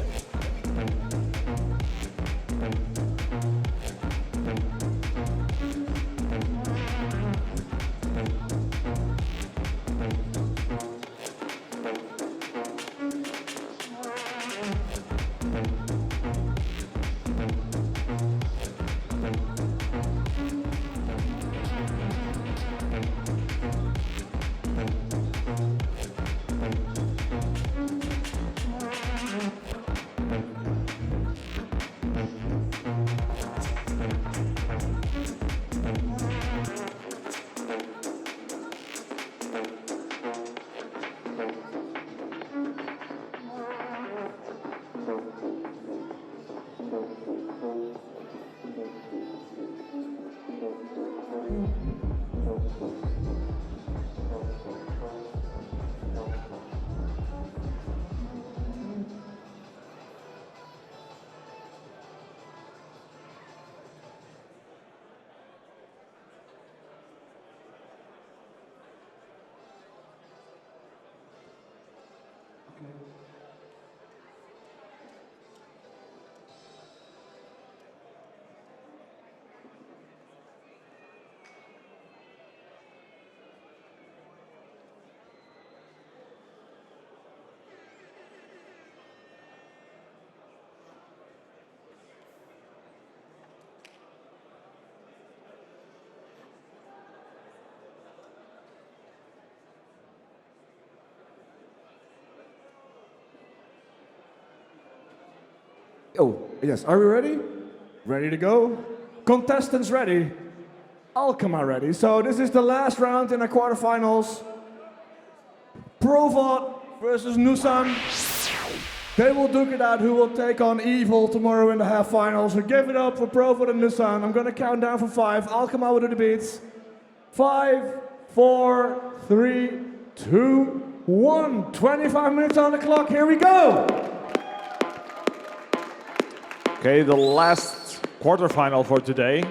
Oh, yes, are we ready? Ready to go? Contestants ready? Alchema ready. So this is the last round in the quarterfinals. Provod versus Nusan. They will duke it out who will take on Evil tomorrow in the half finals. So give it up for Provod and Nusan. I'm gonna count down from 5. Alchema will do the beats. 5, 4, 3, 2, 1. 25 minutes on the clock. Here we go. Okay, the last quarterfinal for today.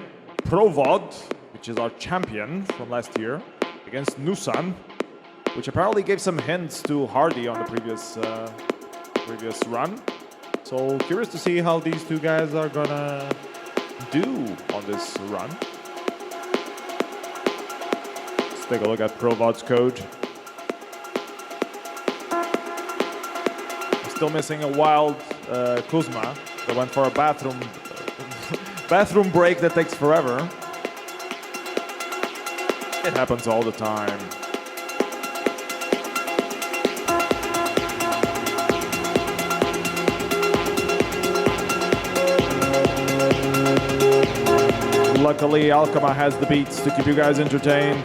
Provod, which is our champion from last year, against Nusan, which apparently gave some hints to Hardy on the previous run. So curious to see how these two guys are gonna do on this run. Let's take a look at Provod's code. Still missing a wild Kuzma. They went for a bathroom break that takes forever. It happens all the time. Luckily, Alchema has the beats to keep you guys entertained.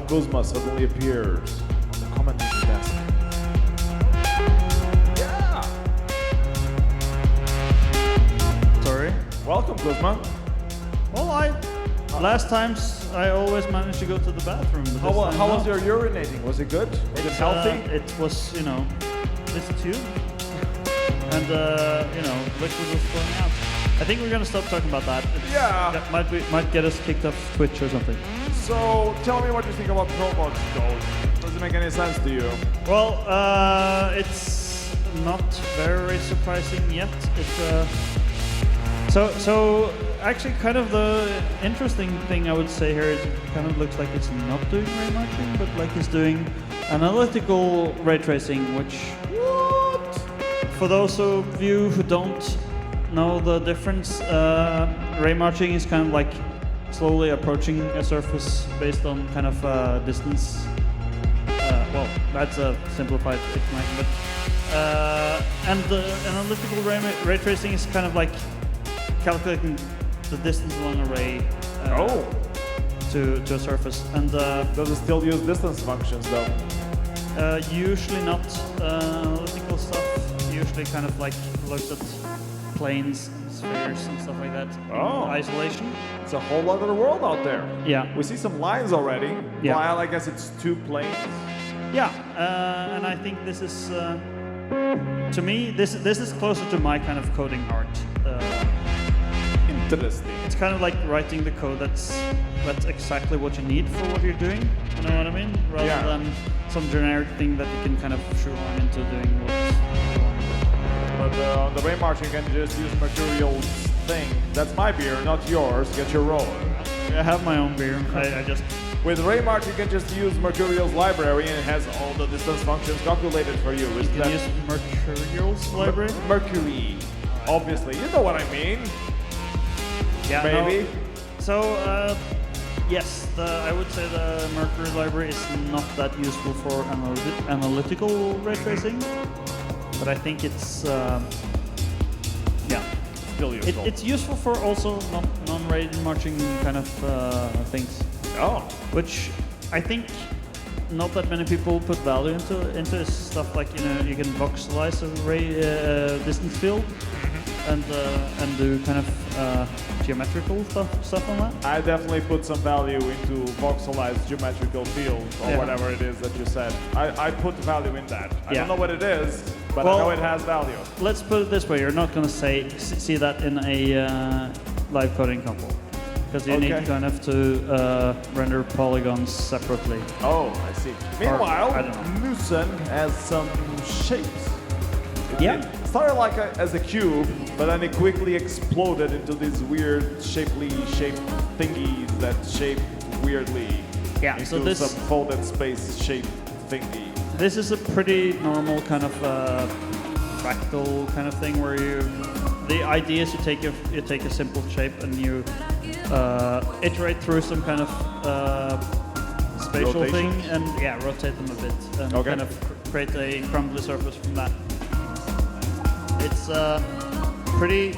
Kuzma suddenly appears on the commentating desk. Yeah! Sorry. Welcome, Kuzma. Well, last times I always managed to go to the bathroom. But How was your urinating? Was it good? Was it healthy? It was, this tube, and liquid was flowing out. I think we're gonna stop talking about that. Yeah. Might get us kicked off Twitch or something. So tell me what you think about Provod's code. Does it make any sense to you? Well, it's not very surprising yet. So actually, kind of the interesting thing I would say here is it kind of looks like it's not doing ray marching, but like it's doing analytical ray tracing, which for those of you who don't know the difference, ray marching is kind of like slowly approaching a surface based on kind of distance. Well, that's a simplified explanation, but and the analytical ray tracing is kind of like calculating the distance along a ray to a surface. And does it still use distance functions though? Usually not. Analytical stuff usually kind of like looks at planes, spheres, and stuff like that. Oh. Isolation. It's a whole other world out there. Yeah. We see some lines already. Yeah. While I guess it's 2 planes. Yeah, and I think this is, to me, this is closer to my kind of coding art. Interesting. It's kind of like writing the code that's exactly what you need for what you're doing. You know what I mean? Rather than some generic thing that you can kind of shoehorn into doing what you want. But on the ray marching, you can just use Mercurial's thing. That's my beer, not yours. Get your roll. I have my own beer. I just... With ray march, you can just use Mercurial's library and it has all the distance functions calculated for you. You can use Mercurial's library? Mercury. Obviously. You know what I mean. Yeah, maybe. No. So, yes, I would say the Mercury library is not that useful for analytical ray tracing, but I think it's, Still useful. it's useful for also non-ray marching kind of things. Oh. Which I think not that many people put value into is stuff like, you know, you can voxelize a ray distance field and do kind of geometrical stuff on that. I definitely put some value into voxelized geometrical fields or whatever it is that you said. I put value in that. I don't know what it is, but I know it has value. Let's put it this way: you're not going to see that in a live coding compo. Because you need kind of to render polygons separately. Oh, I see. Meanwhile, Nusen has some shapes. It started like as a cube, but then it quickly exploded into these weird shaped thingies that shape weirdly. Yeah, into so this some folded space shape thingy. This is a pretty normal kind of fractal kind of thing where the idea is you take a simple shape and you iterate through some kind of spatial Rotation? thing and rotate them a bit and kind of create a crumbly surface from that. It's pretty.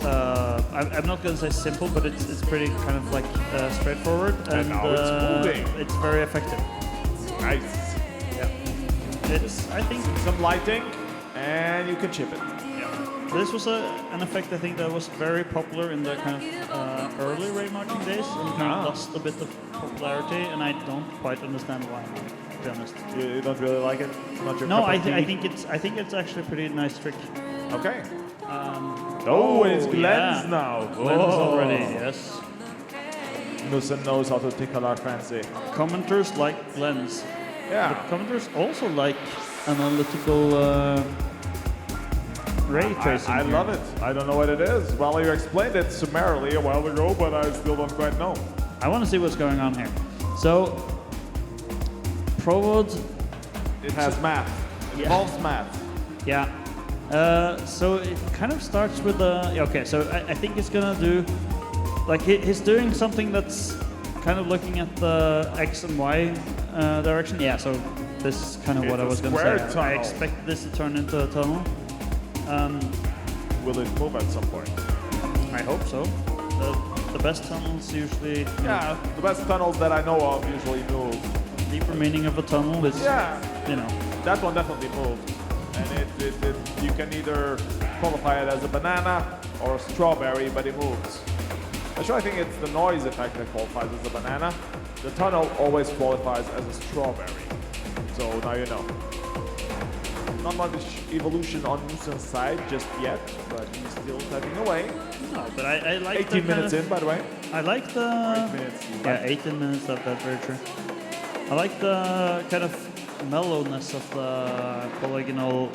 I'm not going to say simple, but it's pretty kind of like straightforward and now it's moving. It's very effective. Nice. Yeah. It's I think some lighting and you can chip it. This was an effect I think that was very popular in the kind of early ray marching days and kind of lost a bit of popularity, and I don't quite understand why, to be honest. You don't really like it? Not your No, cup of I think it's actually a pretty nice trick. Okay. It's Glenn's now. Glenn's already, yes. Nusen knows how to tickle our fancy. Commenters like Glenn's. Yeah. But commenters also like analytical ray tracing. I love it. I don't know what it is. Well, you explained it summarily a while ago, but I still don't quite know. I want to see what's going on here. So, Provod... It has math. It involves math. Yeah. So it kind of starts with okay, so I think it's gonna do... Like, he's doing something that's kind of looking at the X and Y direction. Yeah, so this is kind of what I was gonna say. Tunnel. I expect this to turn into a tunnel. Will it move at some point? I hope so. The best tunnels usually... Yeah, the best tunnels that I know of usually move. Deeper meaning of a tunnel is, you know... That one definitely moved. And you can either qualify it as a banana or a strawberry, but it moves. Actually, I think it's the noise effect that qualifies as a banana. The tunnel always qualifies as a strawberry. So now you know. Not much evolution on Nusen's side just yet, but he's still typing away. No, but I like 18 minutes in, by the way. I like the... 8 minutes. Yeah, 18 minutes, that's very true. I like the kind of mellowness of the polygonal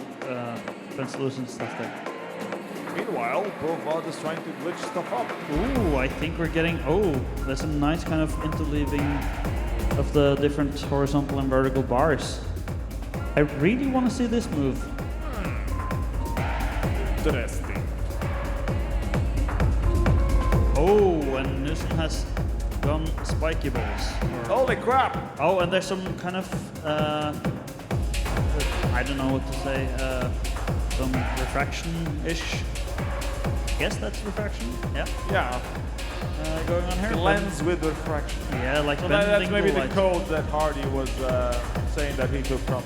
translucent stuff there. Meanwhile, Provod is trying to glitch stuff up. Ooh, I think we're getting... Oh, there's a nice kind of interleaving of the different horizontal and vertical bars. I really want to see this move. Interesting. Oh, and Newsom has gone spiky balls. Holy crap! Oh, and there's some kind of... I don't know what to say. Some refraction-ish. I guess that's refraction. Yeah. Yeah. Going on here. Lens with refraction. Yeah, like So bending that's maybe the light. code that Hardy was saying that he took from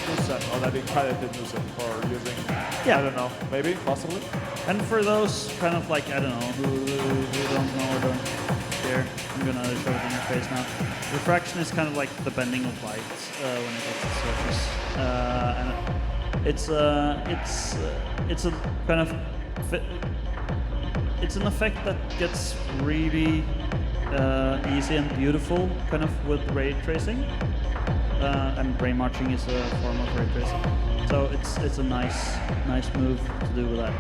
Newsom, or that he credited Newsom for using. Yeah. I don't know. Maybe, possibly. And for those kind of like, I don't know, who don't know or don't care, I'm gonna show it in your face now. Refraction is kind of like the bending of light when it hits the surface. And it's a kind of, it's an effect that gets really easy and beautiful kind of with ray tracing. And ray marching is a form of ray tracing. So it's a nice move to do with that.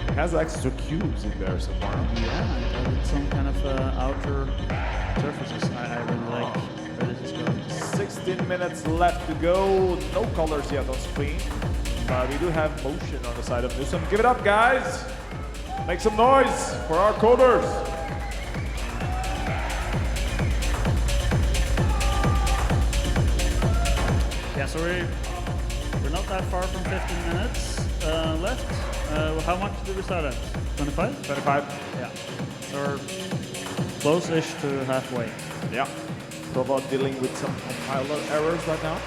It has extra cubes in there somewhere. Yeah, it's some kind of outer surfaces. I really like where this is going. 16 minutes left to go. No colors yet on screen. But we do have motion on the side of Newsom. Give it up, guys! Make some noise for our coders! Yeah, so we're not that far from 15 minutes left. How much did we start at? 25? 25. Yeah. So we're close-ish to halfway. Yeah. Provod dealing with some compiler errors right now.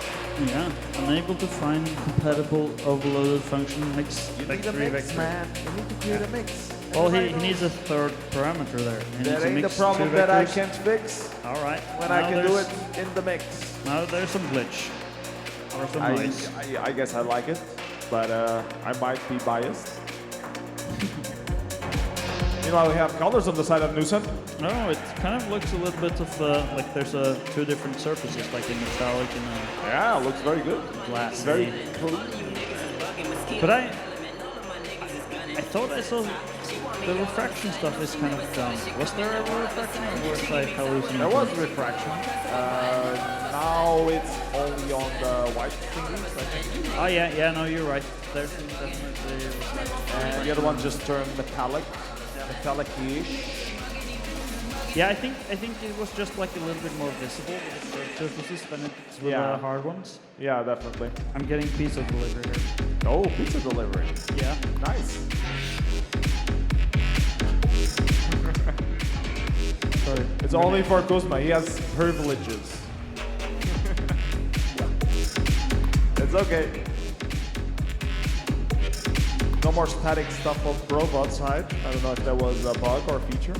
Yeah, unable to find compatible overloaded function mix. You need a mix, man. You need to create a mix. Well, he needs a third parameter there. He needs That to ain't the mix problem two that I vectors. can't fix All right. when now I can do there's- it in the mix. Now there's some glitch. Or some noise. I guess I like it, but I might be biased. Meanwhile, we have colors on the side of Newsom. No, it kind of looks a little bit of like there's two different surfaces, like a metallic and a Yeah, looks very good. glass. Very clean. But I thought I saw the refraction stuff is kind of done. Was there ever refraction, or was I hallucinating? There was refraction. Now it's only on the white thingies, I think. Oh yeah, no, you're right. There's definitely refraction. And the other one just turned metallic. Metallic-ish. Yeah, I think it was just like a little bit more visible with the surfaces than it's with Yeah. the hard ones. Yeah, definitely. I'm getting pizza delivery here. Oh, pizza delivery. Yeah. Nice. Sorry. It's only for Kuzma. He has privileges. It's okay. No more static stuff on Provod's side. I don't know if that was a bug or a feature.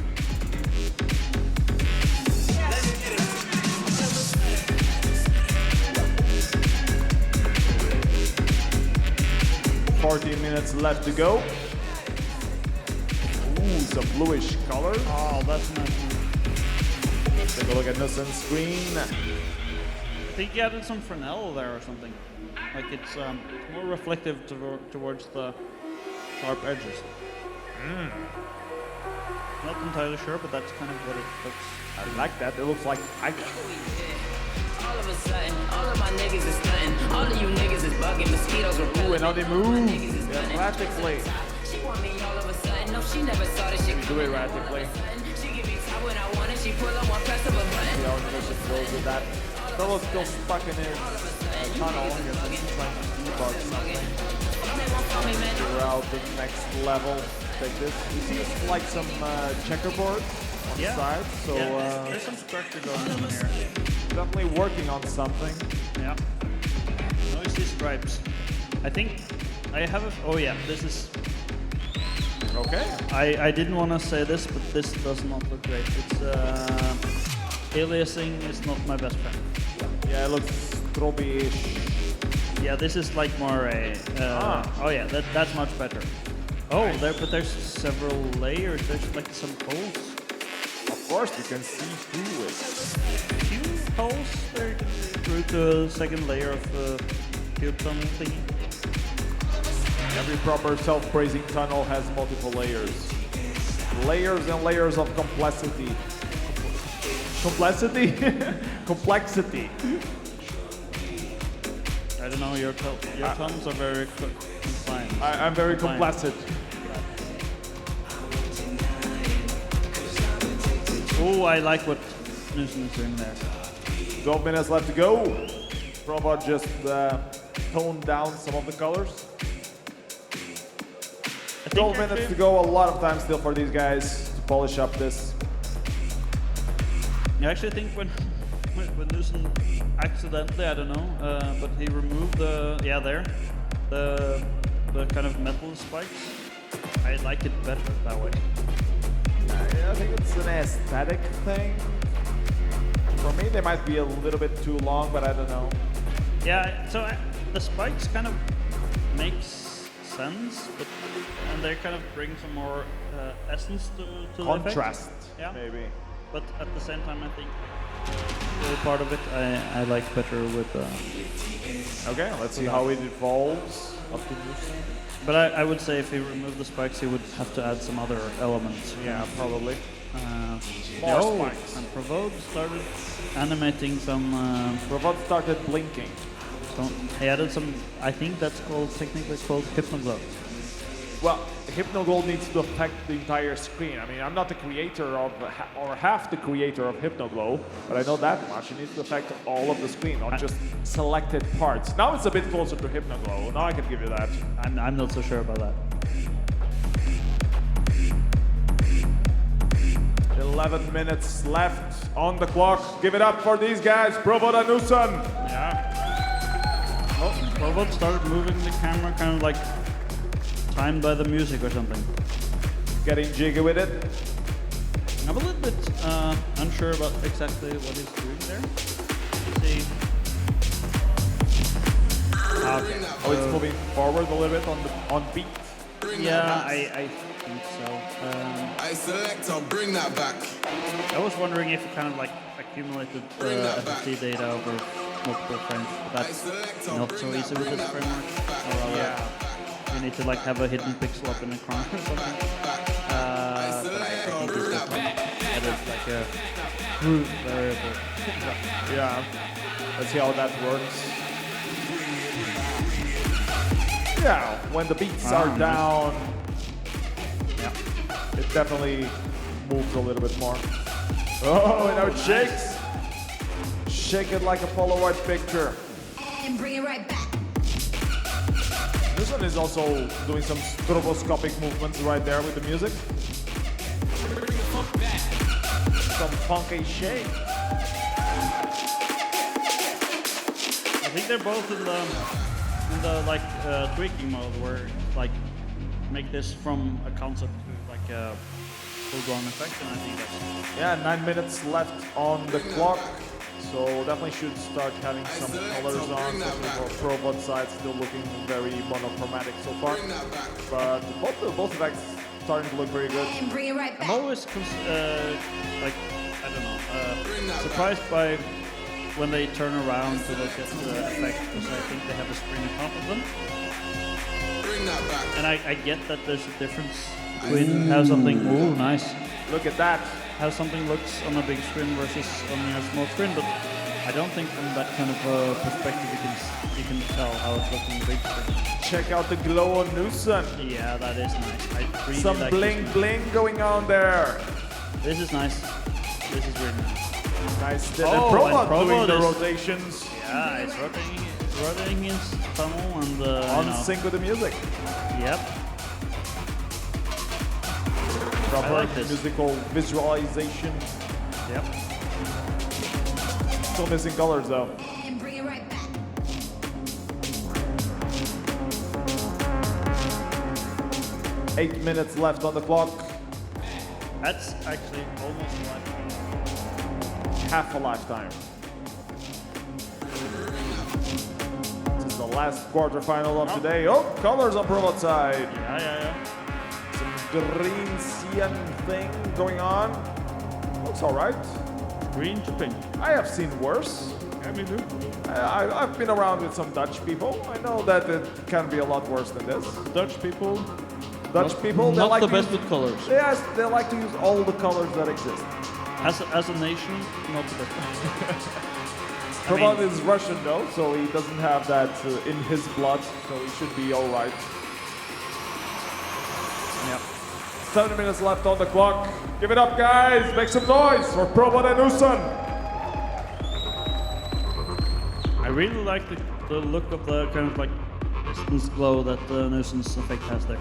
"14 minutes left to go." Ooh, some bluish color. Oh, that's nice. Take a look at Nussen's screen. I think he added some Fresnel there or something. Like it's more reflective towards the sharp edges. Not entirely sure, but that's kind of what it looks. I like that. It looks like ice. All of a sudden, all of my niggas is stunting. All of you niggas is bugging. Mosquitoes were Ooh, and how they move. Yeah, Erratically. She want me all of a sudden. No, she never saw this shit. Do it erratically. She give me top when I want it. She pull up one press of a button. See how Nussen goes with that. Fella's still stuck in his tunnel. I guess he's trying to debug something. Figure out the next level. Take this. You see it's like some checkerboard on the side. So there's some structure going on here. definitely working on something. Yeah. Noisy stripes. I think I have a. Oh yeah, this is. Okay. I didn't want to say this, but this does not look great. It's aliasing is not my best friend. Yeah, it looks strobe-ish. Yeah, this is like more a. Oh yeah, that's much better. Oh, but there's several layers. There's like some holes. Of course, you can see through it. Few holes there you can see through to a second layer of cube tunnel thingy. Every proper self-brazing tunnel has multiple layers. Layers and layers of complexity. Complexity? Complexity. I don't know, your thumbs are very compliant. I'm very complacent. Oh, I like what Newsom is doing there. 12 minutes left to go. Robot just toned down some of the colors. 12 minutes to go, a lot of time still for these guys to polish up this. I actually think when Newsom accidentally, I don't know, but he removed the kind of metal spikes. I like it better that way. I think it's an aesthetic thing. For me, they might be a little bit too long, but I don't know. Yeah, so the spikes kind of makes sense, and they kind of bring some more essence to the Contrast, effect. Yeah, maybe. But at the same time, I think the part of it I like better with. Okay, let's see how it evolves up to Newsom. But I would say if he removed the spikes, he would have to add some other elements. Yeah, probably. More spikes. And Provode started animating some. Provode started blinking. He added some. I think that's technically called Hypnoglow. Well, Hypnoglow needs to affect the entire screen. I mean, I'm not the creator of, or half the creator of Hypnoglow, but I know that much. It needs to affect all of the screen, not just selected parts. Now it's a bit closer to Hypnoglow. Now I can give you that. I'm not so sure about that. 11 minutes left on the clock. Give it up for these guys, Provode and Newsom. Yeah. Oh, Provode started moving the camera kind of like timed by the music or something. Getting jiggy with it. I'm a little bit unsure about exactly what he's doing there. Let's see. Okay. Oh, it's moving forward a little bit on beat. Yeah, I think so. I select, I'll bring that back. I was wondering if it kind of like accumulated FSD data over multiple frames, but that's not so easy with this framework. Yeah. You need to like have a hidden pixel up in the corner or something. But I think this just added like a root variable. Yeah. Let's see how that works. Yeah, when the beats are down, yeah, it definitely moves a little bit more. Oh, and now it shakes. Shake it like a Polaroid picture. And bring it right back. This one is also doing some stroboscopic movements right there with the music. Some funky shake. I think they're both in the like tweaking mode where like make this from a concept to like a full-blown effect, and I think that's... Yeah, 9 minutes left on the clock, so definitely should start having some colors on. The Provode side still looking very monochromatic so far, but both effects starting to look very good. And bring it right back. I'm always like I don't know surprised by when they turn around to look at the effect, because I think they have a screen in front of them. And I get that there's a difference between how something, ooh, nice. Look at that. How something looks on a big screen versus on a small screen, but I don't think from that kind of perspective you can tell how it's looking on the big screen. Check out the glow on Newsom. Yeah, that is nice. I really some like bling bling going on there. This is nice. This is really nice. Nice. Oh, and Provode doing the is, rotations. Yeah, it's rotating his tunnel and on sync with the music. Yep. Proper like musical visualization. Yep. Still missing colors though. And bring it right back. Eight minutes left on the clock. That's actually almost a lifetime. Half a lifetime. This is the last quarterfinal of today. Oh, colors on Provode side. Yeah. Some green cyan thing going on. Looks It's all right. Green to pink. I have seen worse. Yeah, me too. I've been around with some Dutch people. I know that it can be a lot worse than this. Dutch people. Dutch people, they Not like the to best use, with colors. Yes, they like to use all the colors that exist. As a nation, not the best. Probot is Russian though, so he doesn't have that in his blood, so he should be all right. Yeah. 7 minutes left on the clock. Give it up, guys. Make some noise for Probot and Usan. I really like the look of the kind of like distance glow that the nuisance effect has there.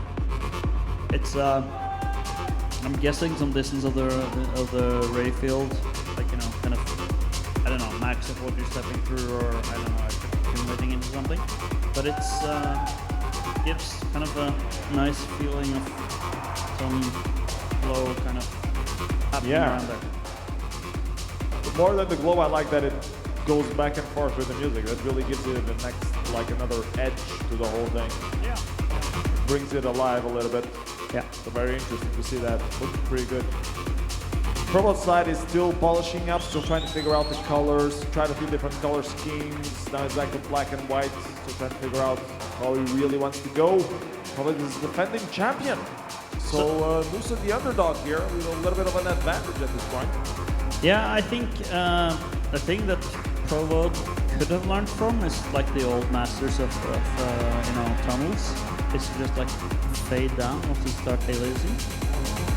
It's I'm guessing some distance of the ray field, like kind of I don't know, max of what you're stepping through, or I don't know, accumulating into something. But it's gives kind of a nice feeling of some glow kind of happening around there. More than the glow, I like that it goes back and forth with the music. That really gives it the next, like another edge to the whole thing. Yeah. Brings it alive a little bit. Yeah. So very interesting to see that. Looks pretty good. Probot's side is still polishing up, still trying to figure out the colors, trying a few different color schemes. Now it's like the black and white, so trying to figure out how he really wants to go. Probably this is the defending champion. So Nusa the underdog here with a little bit of an advantage at this point. Yeah, I think the thing that Probot could have learned from is like the old masters of tunnels. Is just like fade down once you start aliasing.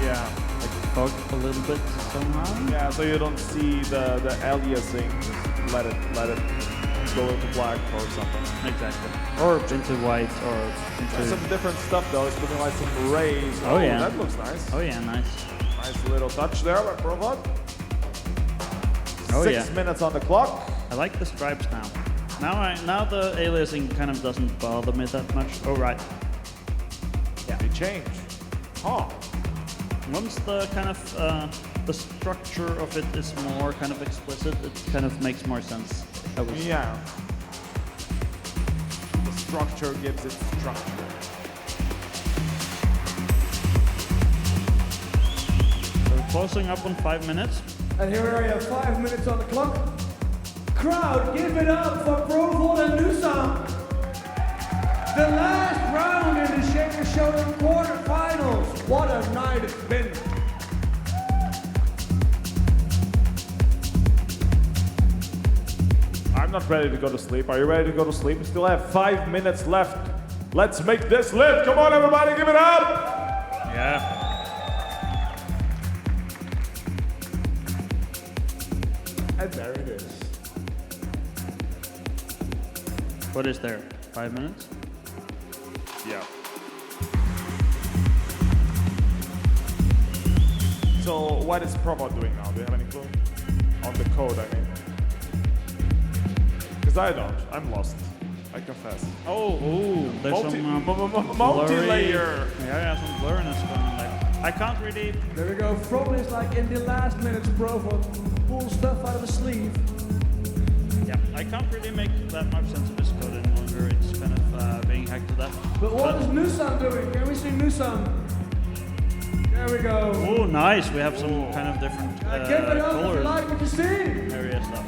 Yeah. Like fog a little bit somehow. Yeah, so you don't see the aliasing. Just let it go into black or something. Exactly. Or into white or into some different stuff though. It's putting like some rays. Oh yeah. That looks nice. Oh yeah, nice. Nice little touch there by Probot. Oh 6 minutes on the clock. I like the stripes now. Now the aliasing kind of doesn't bother me that much. Oh right. Yeah. They change. Huh. Once the kind of the structure of it is more kind of explicit, it kind of makes more sense. Yeah. The structure gives it structure. We're closing up on 5 minutes. And here we are, 5 minutes on the clock. Crowd, give it up for Probot and Nusa. The last round in the Shaker Showdown quarterfinals. What a night it's been. I'm not ready to go to sleep. Are you ready to go to sleep? We still have 5 minutes left. Let's make this lit. Come on, everybody, give it up. Yeah. And there it is. What is there? 5 minutes? Yeah. So what is Probot doing now? Do you have any clue? On the code, I mean. Because I don't. I'm lost. I confess. Oh, there's some multi-layer. Yeah, some blurriness going on there. I can't really. There we go. Probably it's like in the last minutes, Probot pull stuff out of his sleeve. Yeah, I can't really make that much sense of this code any longer. It's kind of being hacked to that. But what is Nusan doing? Can we see Nusan? There we go. Oh, nice. We have some kind of different Give it up if you colors. like what you see. Area stuff.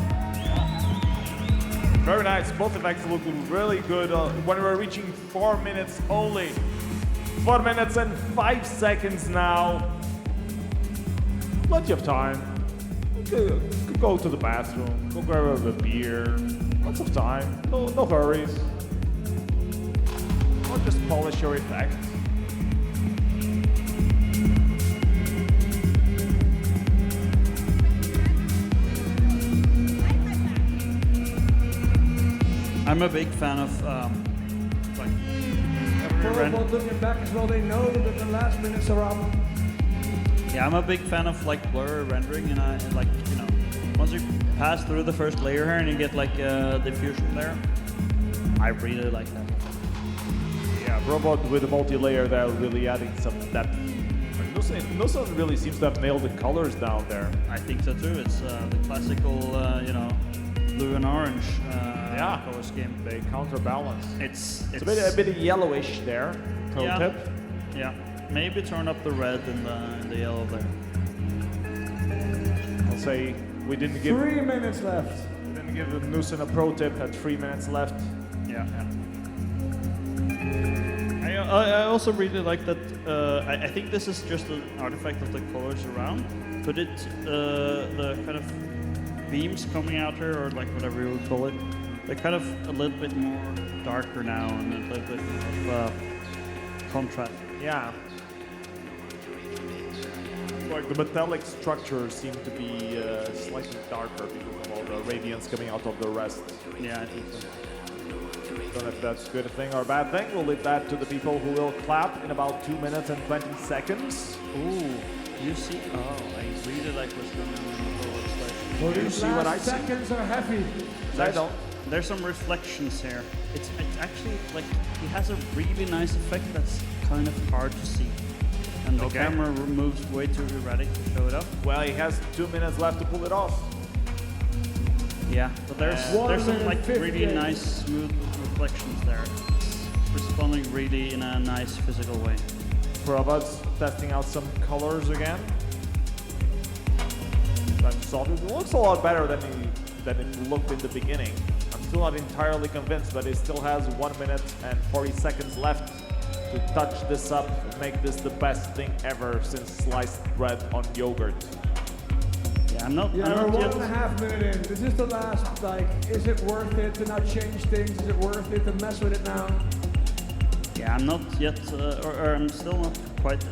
Very nice. Both effects look really good when we're reaching 4 minutes only. 4 minutes and 5 seconds now. Plenty of time. Could go to the bathroom, go grab a beer. Lots of time. No hurries. Or just polish your effect. I'm a big fan of like Probot looking back as well, they know that the last minutes are up. yeah, I'm a big fan of like blur rendering, and I like once you pass through the first layer here and you get like a diffusion there, I really like that. Yeah, Probot with a multi-layer there really adding some depth. Nusa really seems to have nailed the colors down there. I think so too. It's the classical blue and orange color scheme. They counterbalance. It's a bit yellowish there. Pro yeah, tip. Yeah, maybe turn up the red and the yellow there. I'll say we didn't give 3 minutes left. we didn't give Nusen a pro tip at 3 minutes left. Yeah. I also really like that. I think this is just an artifact of the colors around, but the kind of beams coming out here, or like whatever you would call it, they're kind of a little bit more darker now and a little bit of contrast. Yeah. Like the metallic structure seemed to be slightly darker because of all the radiance coming out of the rest. Yeah, I think so. Don't know if that's a good thing or a bad thing. We'll leave that to the people who will clap in about 2 minutes and 20 seconds. Ooh, you see? Oh, I really like what's going on in the forward station. Well, You these see what I last see? seconds are heavy. I don't. There's some reflections here. It's actually like he has a really nice effect that's kind of hard to see. And the Okay. camera moves way too erratic to show it up. Well, he has 2 minutes left to pull it off. Yeah, but there's some like 1:58. really nice smooth reflections there. It's responding really in a nice physical way. Prova's testing out some colors again. It looks a lot better than it looked in the beginning. I'm still not entirely convinced, but it still has 1 minute and 40 seconds left to touch this up and make this the best thing ever since sliced bread on yogurt. Yeah, I'm not Yeah, we're yet. 1.5 minutes in. This is the last, like, is it worth it to not change things? Is it worth it to mess with it now? Yeah, I'm not yet, or I'm still not quite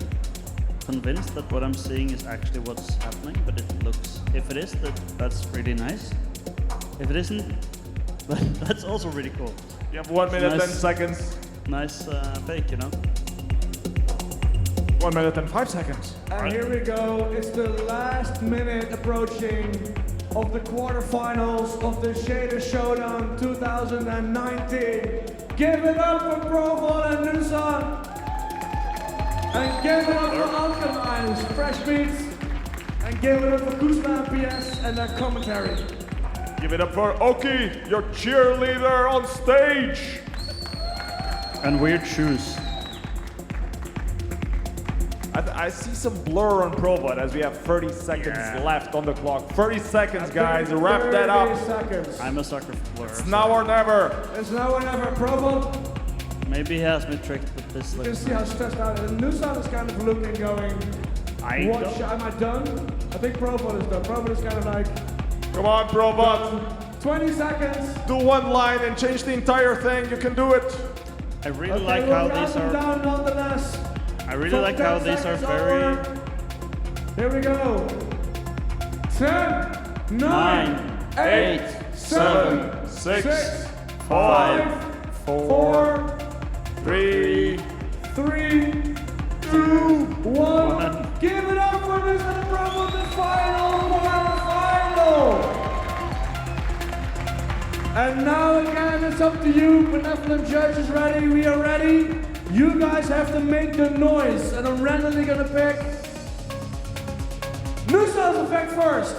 convinced that what I'm seeing is actually what's happening, but it looks, if it is, that's really nice. If it isn't, that's also really cool. You have 1 minute, Nice. 10 seconds. Nice fake, you know? 1 minute and 5 seconds. And here we go. It's the last minute approaching of the quarterfinals of the Shader Showdown 2019. Give it up for Provol and Nusan. And give it up for Alchemines, Fresh Beats. And give it up for Kuzma and PS and their commentary. Give it up for Oki, your cheerleader on stage. And weird shoes. I see some blur on Provat as we have 30 seconds left on the clock. 30 seconds, guys. Wrap that up. 30 seconds. I'm a sucker for blur. It's now or never. It's now or never. Provol, Maybe he has me tricked with this. you Like, can see how stressed out. And Nusan is kind of looking, going, what shot am I done? I think Provol is done. Provol is kind of like, Come on, Provat. 20 seconds. Do one line and change the entire thing. You can do it. I really Okay, like we'll how round these them are. down nonetheless. I really From like how 10 these are seconds very. over. Here we go. 10, 9, 8, 7, 6, 5, 4, 3. 3, 2, 1. Give it up for this and Provol, the final quarterfinal. And now again, it's up to you, benevolent judges. Ready? We are ready. You guys have to make the noise, and I'm randomly gonna pick Nusan's effect first.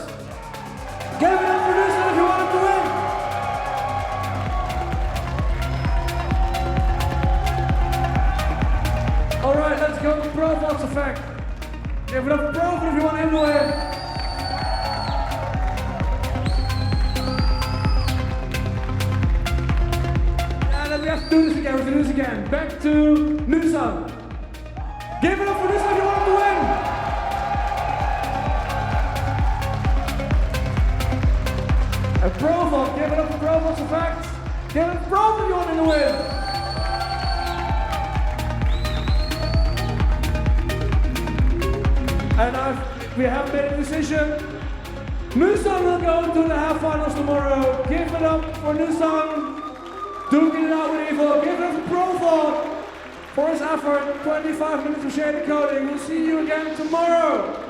Give it up for Nusan if you want him to win. All right, let's go to Provol's effect. Give it up for Provol if you want him to win. We have to do this again, we have to do this again. Back to Nusan. Give it up for Nusan if you want him to win. And Provol, give it up for Provol's effect. Give it up for Provol if you want him to win. And we have made a decision. Nusan will go to the half finals tomorrow. Give it up for Nusan. Duking it out with Evil. Give it up to Provol for his effort. 25 minutes of shaded coding. We'll see you again tomorrow.